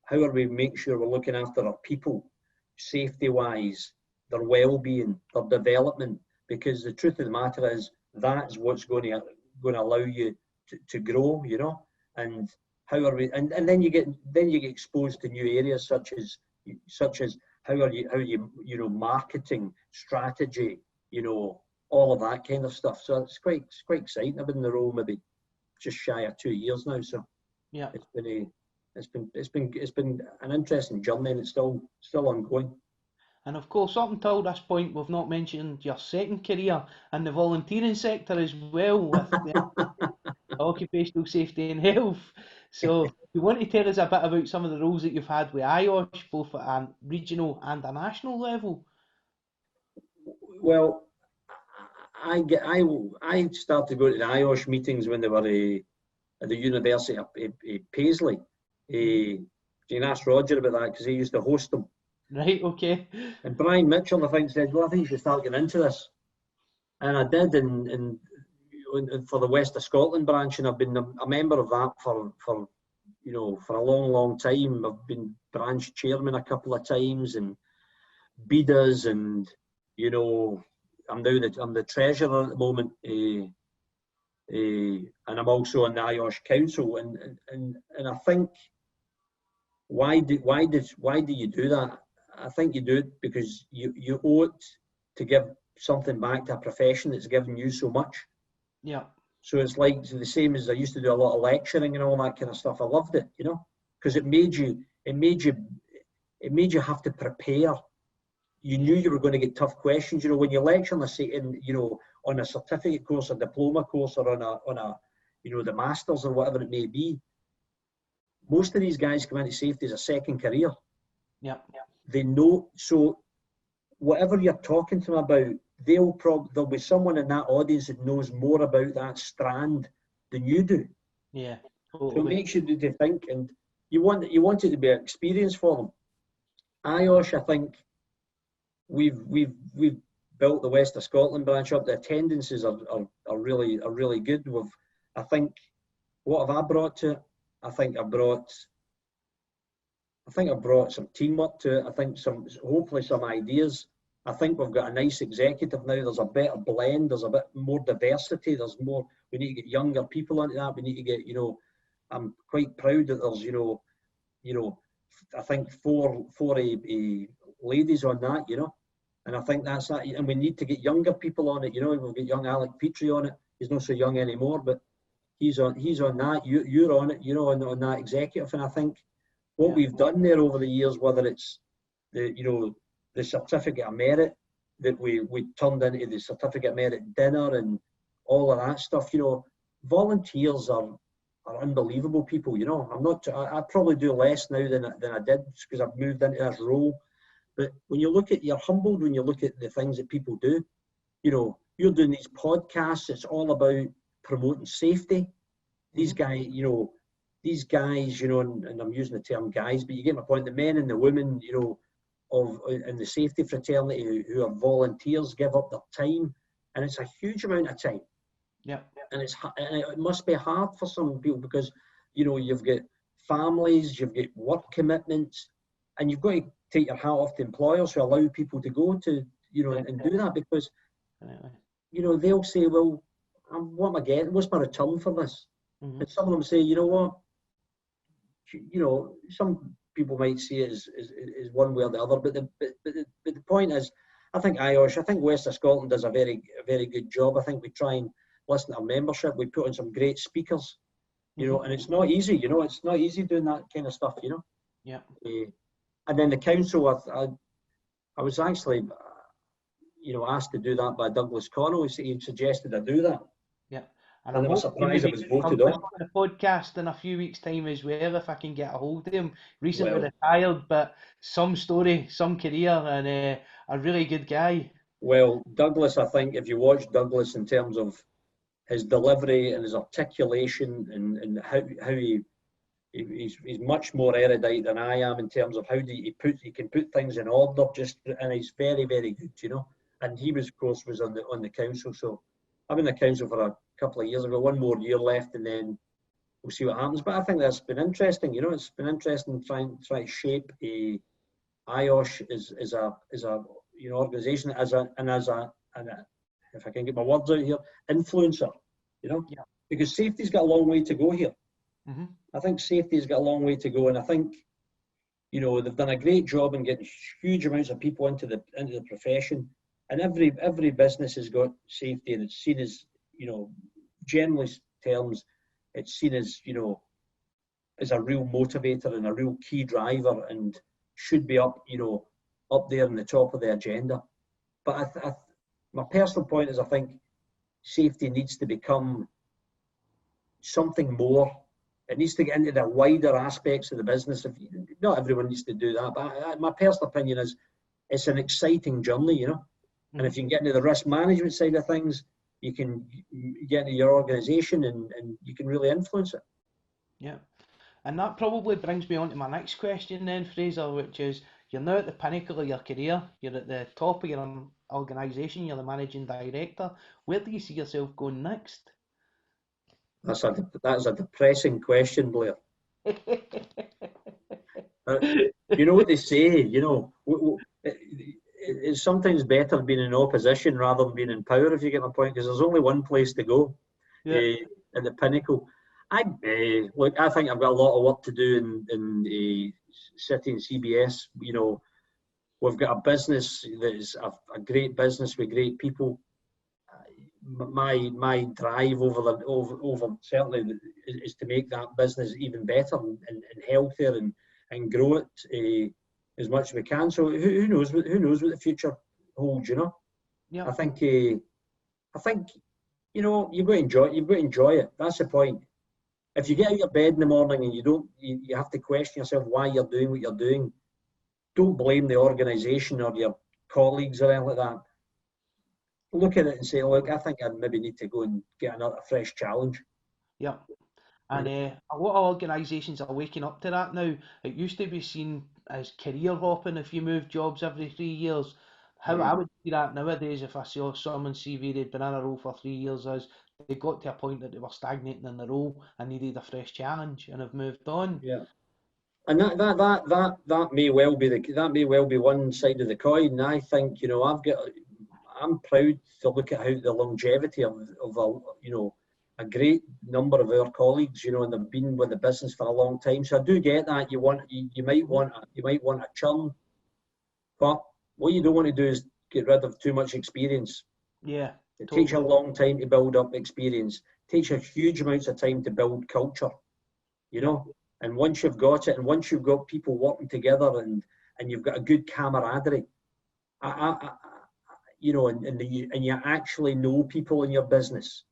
How are we make sure we're looking after our people, safety-wise, their well-being, their development? Because the truth of the matter is that's what's going to allow you to grow, And how are we? And then you get exposed to new areas such as how you marketing, strategy, all of that kind of stuff. So it's quite exciting. I've been in the role maybe just shy of 2 years now. So yeah, it's been an interesting journey, and it's still ongoing. And of course, up until this point, we've not mentioned your second career in the volunteering sector as well, with the occupational safety and health. So, you want to tell us a bit about some of the roles that you've had with IOSH, both at a regional and a national level? Well, I started going to the IOSH meetings when they were at the University of Paisley. You can ask Roger about that because he used to host them. Right, okay. And Brian Mitchell, I think, said, well, I think you should start getting into this. And I did, and for the West of Scotland branch, and I've been a member of that for a long time. I've been branch chairman a couple of times, and BEDAs, and I'm the treasurer at the moment, and I'm also on the IOSH Council, and I think why do you do that? I think you do it because you owe it to give something back to a profession that's given you so much. Yeah. So it's like the same as I used to do a lot of lecturing and all that kind of stuff. I loved it, because it made you have to prepare. You knew you were going to get tough questions. When you lecture on a certificate course, a diploma course, or on a the masters or whatever it may be. Most of these guys come into safety as a second career. Yeah. They know, so whatever you're talking to them about, there'll be someone in that audience that knows more about that strand than you do. Yeah, totally. So it makes you to think, and you want it to be an experience for them. IOSH, I think we've built the West of Scotland branch up. The attendances are really good. I think, what have I brought to it? I think I brought some teamwork to it. I think hopefully some ideas. I think we've got a nice executive now. There's a better blend. There's a bit more diversity. There's more. We need to get younger people into that. We need to get, I'm quite proud that there's, I think four ladies on that, and I think that's that. And we need to get younger people on it. We've got young Alec Petrie on it. He's not so young anymore, but he's on that. You're on it, on that executive. And I think what we've done there over the years, whether it's the certificate of merit that we turned into the certificate of merit dinner and all of that stuff, volunteers are unbelievable people. I probably do less now than I did because I've moved into this role. But when you look at, you're humbled when you look at the things that people do. You're doing these podcasts. It's all about promoting safety. These guys, and I'm using the term guys, but you get my point. The men and the women, in the safety fraternity who are volunteers, give up their time, and it's a huge amount of time. Yeah. And it must be hard for some people because you've got families, you've got work commitments, and you've got to take your hat off to employers who allow people to go to and do that because they'll say, well, what am I getting? What's my return for this? Mm-hmm. And some of them say, you know what? Some people might see it as one way or the other, but the point is, I think West of Scotland does a very good job. I think we try and listen to our membership. We put on some great speakers, and it's not easy. It's not easy doing that kind of stuff. Yeah. And then the council, I was actually, asked to do that by Douglas Connell. He suggested I do that. Yeah. And I was surprised I was voted on. The podcast in a few weeks' time as well, if I can get a hold of him. Recently retired, but some story, some career, and a really good guy. Well, Douglas, I think if you watch Douglas in terms of his delivery and his articulation and how he's much more erudite than I am in terms of how he can put things in order. And he's very good, And he was, of course, on the council. So I'm in the council for a couple of years. I've got one more year left, and then we'll see what happens. But I think that's been interesting. It's been interesting trying to shape a IOSH as a organisation, as a if I can get my words out here, influencer. Because safety's got a long way to go here. Mm-hmm. I think safety's got a long way to go, and I think they've done a great job in getting huge amounts of people into the profession. And every business has got safety, and it's seen as, generally terms, it's seen as, as a real motivator and a real key driver, and should be up there in the top of the agenda. But my personal point is, I think safety needs to become something more. It needs to get into the wider aspects of the business. Not everyone needs to do that, but my personal opinion is it's an exciting journey, And if you can get into the risk management side of things, you can get into your organisation and you can really influence it. Yeah. And that probably brings me on to my next question then, Fraser, which is, you're now at the pinnacle of your career, you're at the top of your organisation, you're the managing director. Where do you see yourself going next? That's a depressing question, Blair. You know what they say, you know, it's sometimes better being in opposition rather than being in power, if you get my point, because there's only one place to go, at the pinnacle. Look, I think I've got a lot of work to do in the city and CBS. You know, we've got a business that is a great business with great people. My drive over certainly is to make that business even better and healthier and grow it as much as we can. So who knows what the future holds, you know? Yeah. I think you know, you've got to enjoy it. That's the point. If you get out of bed in the morning and you have to question yourself why you're doing what you're doing, don't blame the organisation or your colleagues or anything like that. Look at it and say, look, I think I maybe need to go and get another fresh challenge. Yeah. And a lot of organisations are waking up to that now. It used to be seen as career hopping if you move jobs every 3 years. How I would see that nowadays, if I saw someone's CV, they'd been in a role for 3 years, is they got to a point that they were stagnating in the role and needed a fresh challenge and have moved on. Yeah. And that may well be one side of the coin. I think, you know, I'm proud to look at how the longevity of you know, a great number of our colleagues, you know, and they've been with the business for a long time. So I do get that you might want a churn, but what you don't want to do is get rid of too much experience. Yeah. It takes a long time to build up experience. It takes a huge amounts of time to build culture, you know. And once you've got it, and once you've got people working together, and you've got a good camaraderie, you know, and you actually know people in your business.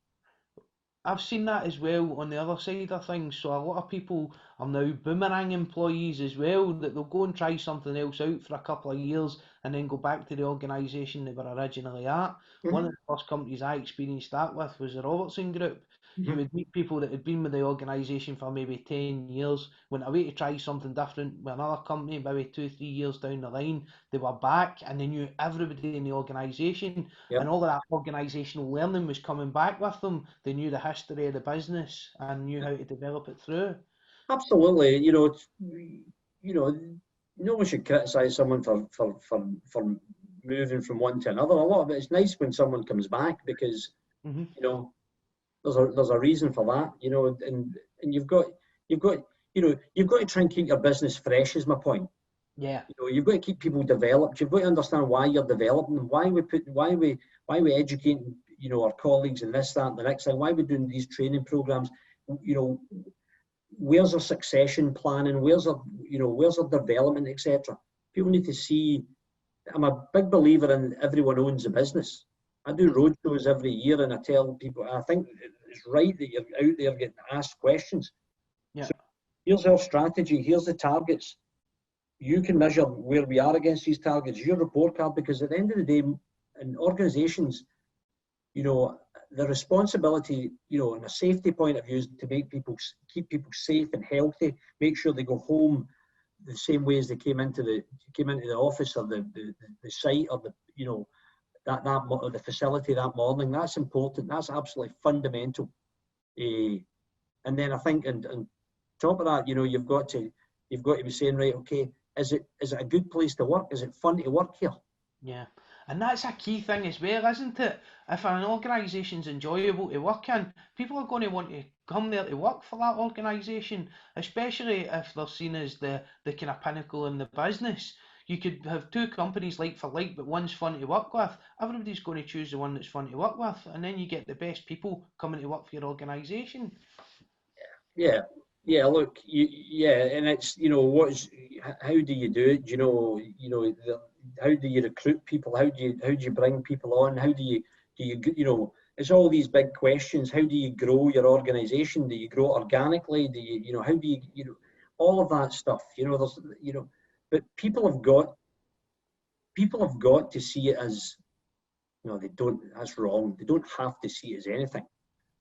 I've seen that as well on the other side of things. So a lot of people are now boomerang employees as well, that they'll go and try something else out for a couple of years and then go back to the organisation they were originally at. One of the first companies I experienced that with was the Robertson Group. You would meet people that had been with the organisation for maybe 10 years, went away to try something different with another company, maybe 2-3 years down the line, they were back and they knew everybody in the organisation, and all of that organisational learning was coming back with them. They knew the history of the business and knew how to develop it through. Absolutely, you know, no one should criticise someone for moving from one to another. A lot of it's nice when someone comes back because you know, there's a reason for that, you know, and you've got to try and keep your business fresh, is my point. Yeah. You know, you've got to keep people developed. You've got to understand why you're developing them, why we educate, you know, our colleagues and this, that, and the next thing, why we're doing these training programs. You know, where's our succession planning, where's our development, etc. People need to see. I'm a big believer in everyone owns a business. I do roadshows every year and I tell people, I think it's right that you're out there getting asked questions. Yeah. So here's our strategy, here's the targets. You can measure where we are against these targets, your report card, because at the end of the day, in organisations, you know, the responsibility, you know, and a safety point of view is to keep people safe and healthy, make sure they go home the same way as they came into the office or the site or the, you know, the facility that morning. That's important. That's absolutely fundamental. And then I think, and top of that, you know, you've got to be saying, right, okay, is it a good place to work? Is it fun to work here? Yeah, and that's a key thing as well, isn't it? If an organisation's enjoyable to work in, people are going to want to come there to work for that organisation, especially if they're seen as the kind of pinnacle in the business. You could have two companies like for like, but one's fun to work with. Everybody's going to choose the one that's fun to work with, and then you get the best people coming to work for your organisation. Yeah, look, and it's, you know, how do you do it? You know, how do you recruit people? How do you bring people on? How do you you know, it's all these big questions. How do you grow your organisation? Do you grow organically? Do you, you know, how do you know, all of that stuff, you know, there's, you know, but people have got to see it as No, they don't. That's wrong. They don't have to see it as anything.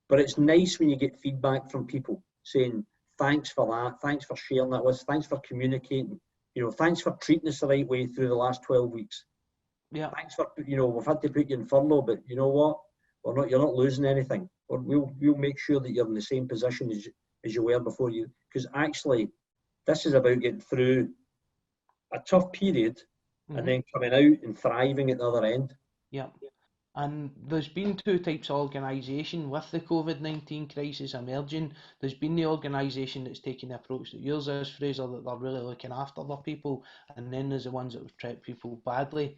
But it's nice when you get feedback from people saying, thanks for that, thanks for sharing that with us, thanks for communicating, thanks for treating us the right way through the last 12 weeks. Yeah. Thanks for, we've had to put you in furlough, but you know what? You're not losing anything. We'll make sure that you're in the same position as you were before you, because actually this is about getting through a tough period and then coming out and thriving at the other end. Yeah. And there's been two types of organisation with the COVID-19 crisis emerging. There's been the organisation that's taken the approach that yours is, Fraser, that they're really looking after their people, and then there's the ones that have treated people badly,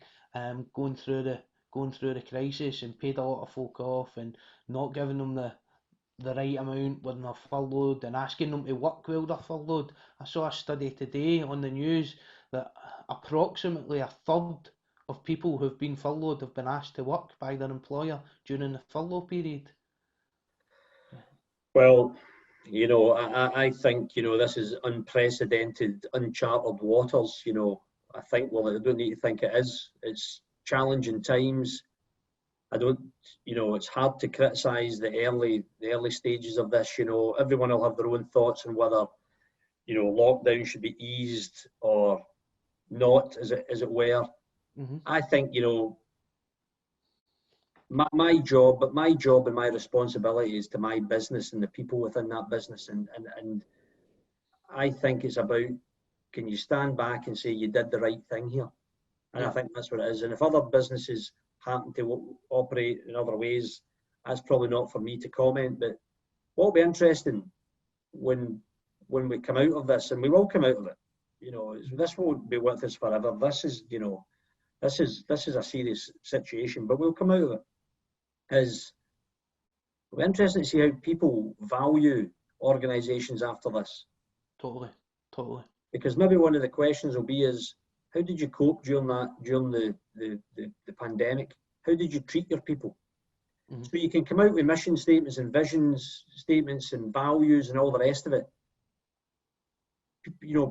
going through the crisis and paid a lot of folk off and not giving them the right amount when they're furloughed and asking them to work while they're furloughed. I saw a study today on the news that approximately a third of people who've been furloughed have been asked to work by their employer during the furlough period. Well, I think, this is unprecedented, uncharted waters. I think, well, I don't need to think it is. It's challenging times. It's hard to criticise the early stages of this. Everyone will have their own thoughts on whether, lockdown should be eased or not, as it were. I think, my job and my responsibility is to my business and the people within that business. And I think it's about, can you stand back and say you did the right thing here? And I think that's what it is. And if other businesses happen to operate in other ways, that's probably not for me to comment. But what will be interesting when we come out of this, and we will come out of it, this won't be with us forever. This is a serious situation, but we'll come out of it. It'll be interesting to see how people value organisations after this. Totally. Because maybe one of the questions will be is, how did you cope during the pandemic? How did you treat your people? So you can come out with mission statements and visions statements and values and all the rest of it.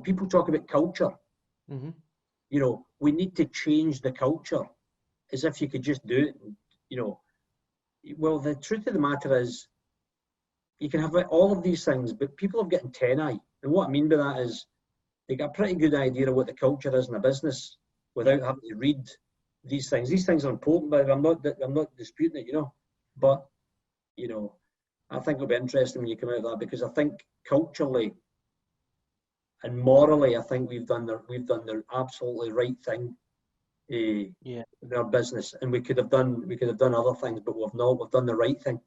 People talk about culture. We need to change the culture, as if you could just do it. Well, the truth of the matter is, you can have all of these things, but people are getting ten-eye. And what I mean by that is, they got a pretty good idea of what the culture is in a business without having to read these things. These things are important, but I'm not disputing it, But, I think it'll be interesting when you come out of that, because I think culturally and morally, I think we've done the absolutely right thing in our business. And we could have done other things, but we've not. We've done the right thing.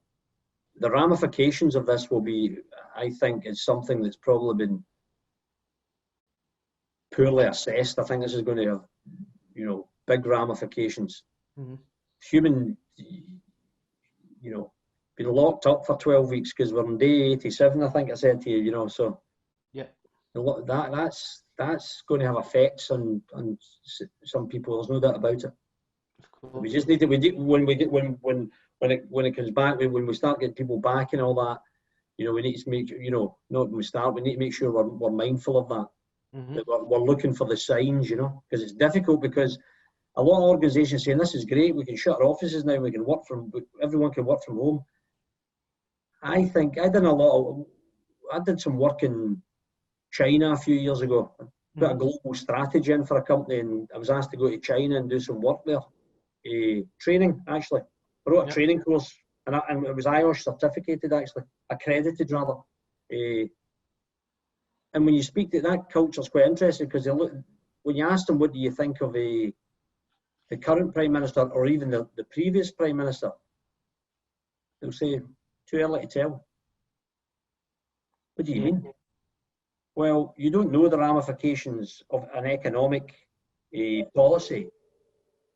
The ramifications of this will be, I think, is something that's probably been poorly assessed. I think this is going to have, big ramifications. Human, been locked up for 12 weeks because we're on day 87, I think I said to you, so that's going to have effects on some people. There's no doubt about it. We just need to, when it comes back, when we start getting people back and all that, we need to make, not when we start, we need to make sure we're mindful of that. That we're looking for the signs, because it's difficult, because a lot of organisations saying this is great, we can shut our offices now, we can everyone can work from home. I think I did some work in China a few years ago. I put a global strategy in for a company, and I was asked to go to China and do some work there. Training, actually. I wrote a training course, and it was IOSH certificated, actually, accredited rather. And when you speak to that culture, is quite interesting, because when you ask them what do you think of the current Prime Minister or even the previous Prime Minister, they'll say, too early to tell. What do you mean? Well, you don't know the ramifications of an economic policy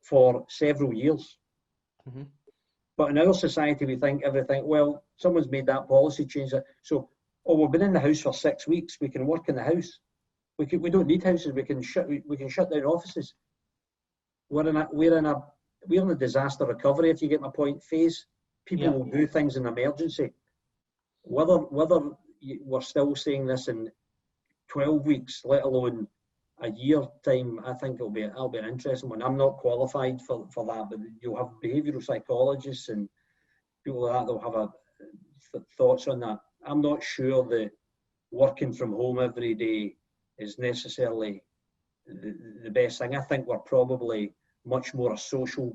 for several years. But in our society, we think everything, well, someone's made that policy change. So, we've been in the house for 6 weeks, we can work in the house. We don't need houses, we can shut down offices. We're in a disaster recovery, if you get my point, phase. People will do things in emergency. Whether we're still saying this in 12 weeks, let alone a year time, I think it'll be an interesting one. I'm not qualified for that, but you'll have behavioural psychologists and people like that. They'll have thoughts on that. I'm not sure that working from home every day is necessarily the best thing. I think we're probably much more a social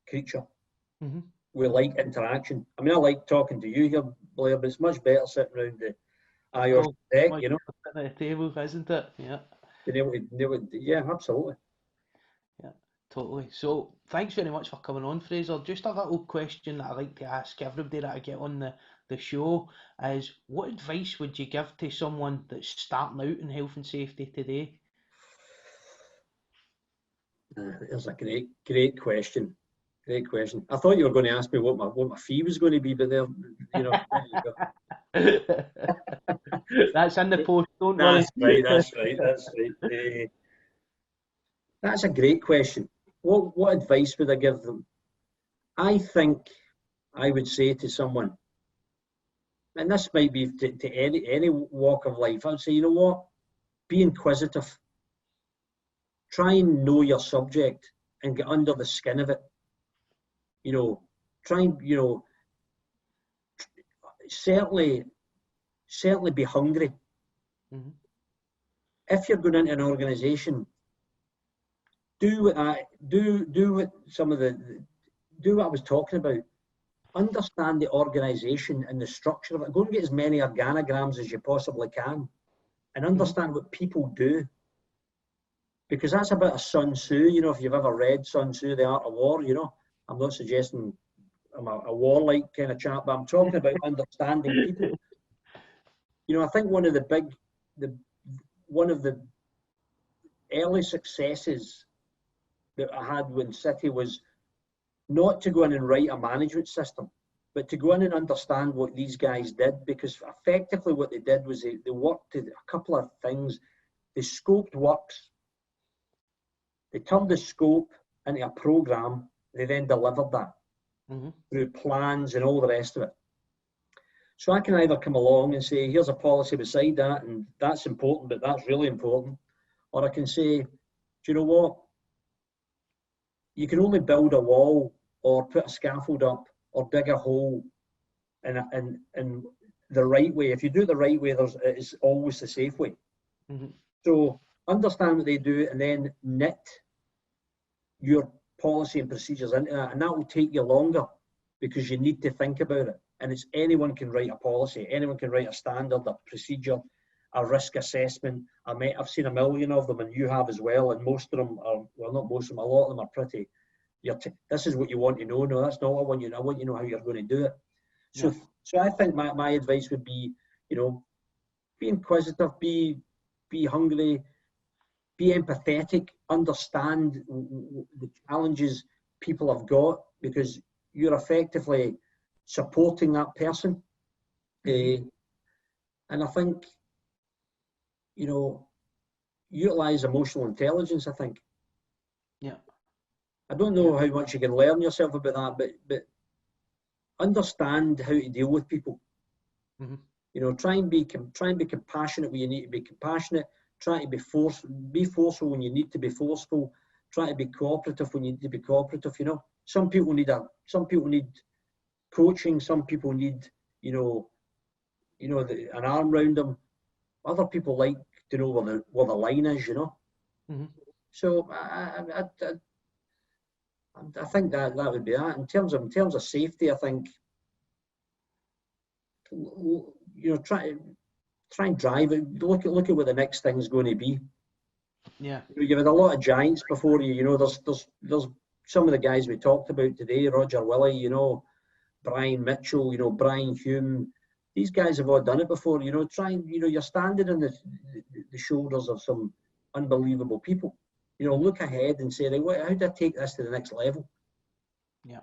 creature. Mm-hmm. We like interaction. I mean, I like talking to you here, Blair, but it's much better sitting around the IOS deck, you know. At the table, isn't it? Yeah. Yeah, absolutely. Yeah, totally. So thanks very much for coming on, Fraser. Just a little question that I like to ask everybody that I get on the show is, what advice would you give to someone that's starting out in health and safety today? That's a great question. Great question. I thought you were going to ask me what my fee was going to be, but there you go. That's in the post, don't worry. That's right. That's a great question. What advice would I give them? I think I would say to someone, and this might be to any walk of life, I would say, you know what? Be inquisitive. Try and know your subject and get under the skin of it. You know, try and, you know, certainly be hungry. Mm-hmm. If you're going into an organisation, do what I was talking about. Understand the organisation and the structure of it. Go and get as many organograms as you possibly can, and understand what people do. Because that's a bit of Sun Tzu. You know, if you've ever read Sun Tzu, The Art of War. You know, I'm not suggesting I'm a warlike kind of chap, but I'm talking about understanding people. You know, I think one of the early successes that I had in City was not to go in and write a management system, but to go in and understand what these guys did, because effectively what they did was they worked at a couple of things. They scoped works, they turned the scope into a programme, they then delivered that through plans and all the rest of it. So I can either come along and say, here's a policy beside that, and that's important, but that's really important. Or I can say, do you know what? You can only build a wall or put a scaffold up or dig a hole in the right way. If you do it the right way, it's always the safe way. Mm-hmm. So understand what they do and then knit your policy and procedures into that. And that will take you longer because you need to think about it. And it's anyone can write a policy, anyone can write a standard, a procedure, a risk assessment. I've seen a million of them, and you have as well. And most of them are, well, not most of them, a lot of them are pretty. This is what you want to know. No, that's not what I want you to know. I want you to know how you're going to do it. So, yeah. So I think my advice would be, you know, be inquisitive, be hungry, be empathetic, understand the challenges people have got, because you're effectively supporting that person. And I think, you know, utilize emotional intelligence, I think. Yeah. I don't know how much you can learn yourself about that, but understand how to deal with people. Mm-hmm. You know, try and be compassionate when you need to be compassionate. Try to be forceful when you need to be forceful. Try to be cooperative when you need to be cooperative. You know, some people need coaching. Some people need, an arm around them. Other people like to know where the line is. You know. Mm-hmm. So I think that would be that. In terms of safety, I think, you know, try and drive it. Look at what the next thing's going to be. Yeah. You've had a lot of giants before you. You know, there's some of the guys we talked about today, Roger Willey, you know, Brian Mitchell, you know, Brian Hume. These guys have all done it before. You know, you're standing on the shoulders of some unbelievable people. You know, look ahead and say, right, how do I take this to the next level? Yeah.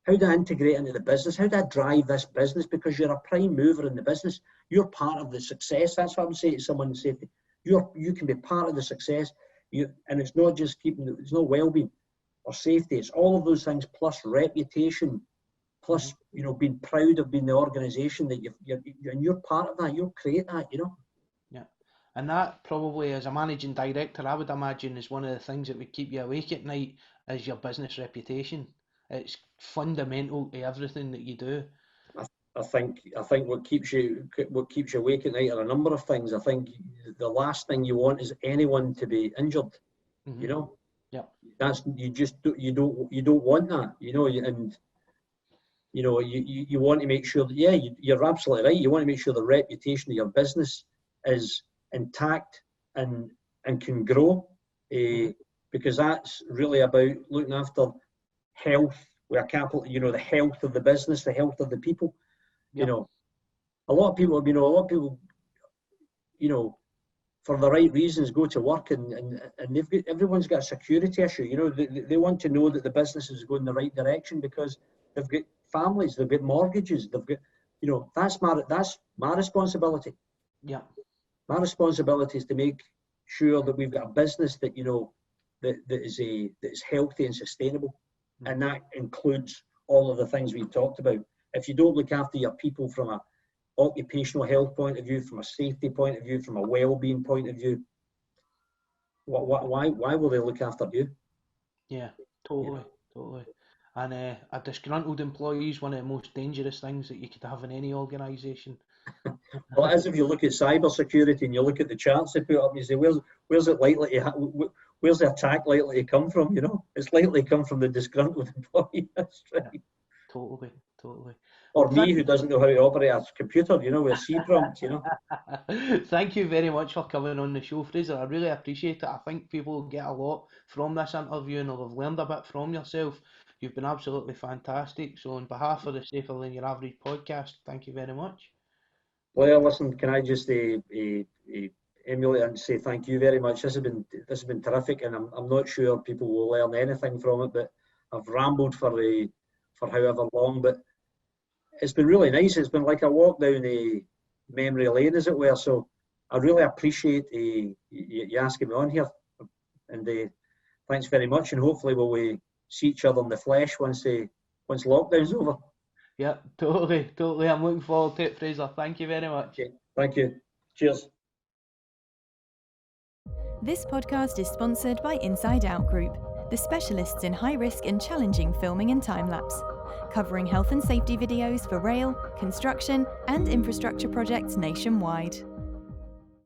How do I integrate into the business? How do I drive this business? Because you're a prime mover in the business. You're part of the success. That's what I'm saying to someone in safety. You can be part of the success. And it's not just it's not well-being or safety. It's all of those things plus reputation, plus, you know, being proud of being the organisation that you're part of that. You'll create that, you know. Yeah. And that probably, as a managing director, I would imagine is one of the things that would keep you awake at night is your business reputation. It's fundamental to everything that you do. I think what keeps you awake at night are a number of things. I think the last thing you want is anyone to be injured. Mm-hmm. You know, Yep. that's you don't want that. You know, and you know you want to make sure that you're absolutely right. You want to make sure the reputation of your business is intact and can grow, because that's really about looking after health with a capital. You know, the health of the business, the health of the people. Yep. You know, a lot of people, you know, for the right reasons go to work and everyone's got a security issue. You know, they want to know that the business is going in the right direction because they've got families, they've got mortgages, they've got, you know, that's my responsibility. Yeah. My responsibility is to make sure that we've got a business that, you know, that is healthy and sustainable. Mm-hmm. And that includes all of the things we've talked about. If you don't look after your people from a occupational health point of view, from a safety point of view, from a well-being point of view, why will they look after you? Yeah, totally. And a disgruntled employee is one of the most dangerous things that you could have in any organisation. Well, as if you look at cyber security and you look at the charts they put up and you say, where's it likely to where's the attack likely to come from? You know, it's likely to come from the disgruntled employee. That's right. Yeah, totally. Or me, who doesn't know how to operate a computer, you know, with a C prompt, you know. Thank you very much for coming on the show, Fraser. I really appreciate it. I think people will get a lot from this interview and they'll have learned a bit from yourself. You've been absolutely fantastic. So on behalf of the Safer Than Your Average podcast, thank you very much. Well, listen, can I just emulate and say thank you very much. This has been terrific, and I'm not sure people will learn anything from it, but I've rambled for however long, but it's been really nice. It's been like a walk down a memory lane, as it were. So I really appreciate you asking me on here, and thanks very much. And hopefully we'll see each other in the flesh once lockdown's over. Yeah, totally. I'm looking forward to it, Fraser. Thank you very much. Okay. Thank you. Cheers. This podcast is sponsored by Inside Out Group, the specialists in high-risk and challenging filming and time-lapse, covering health and safety videos for rail, construction, and infrastructure projects nationwide.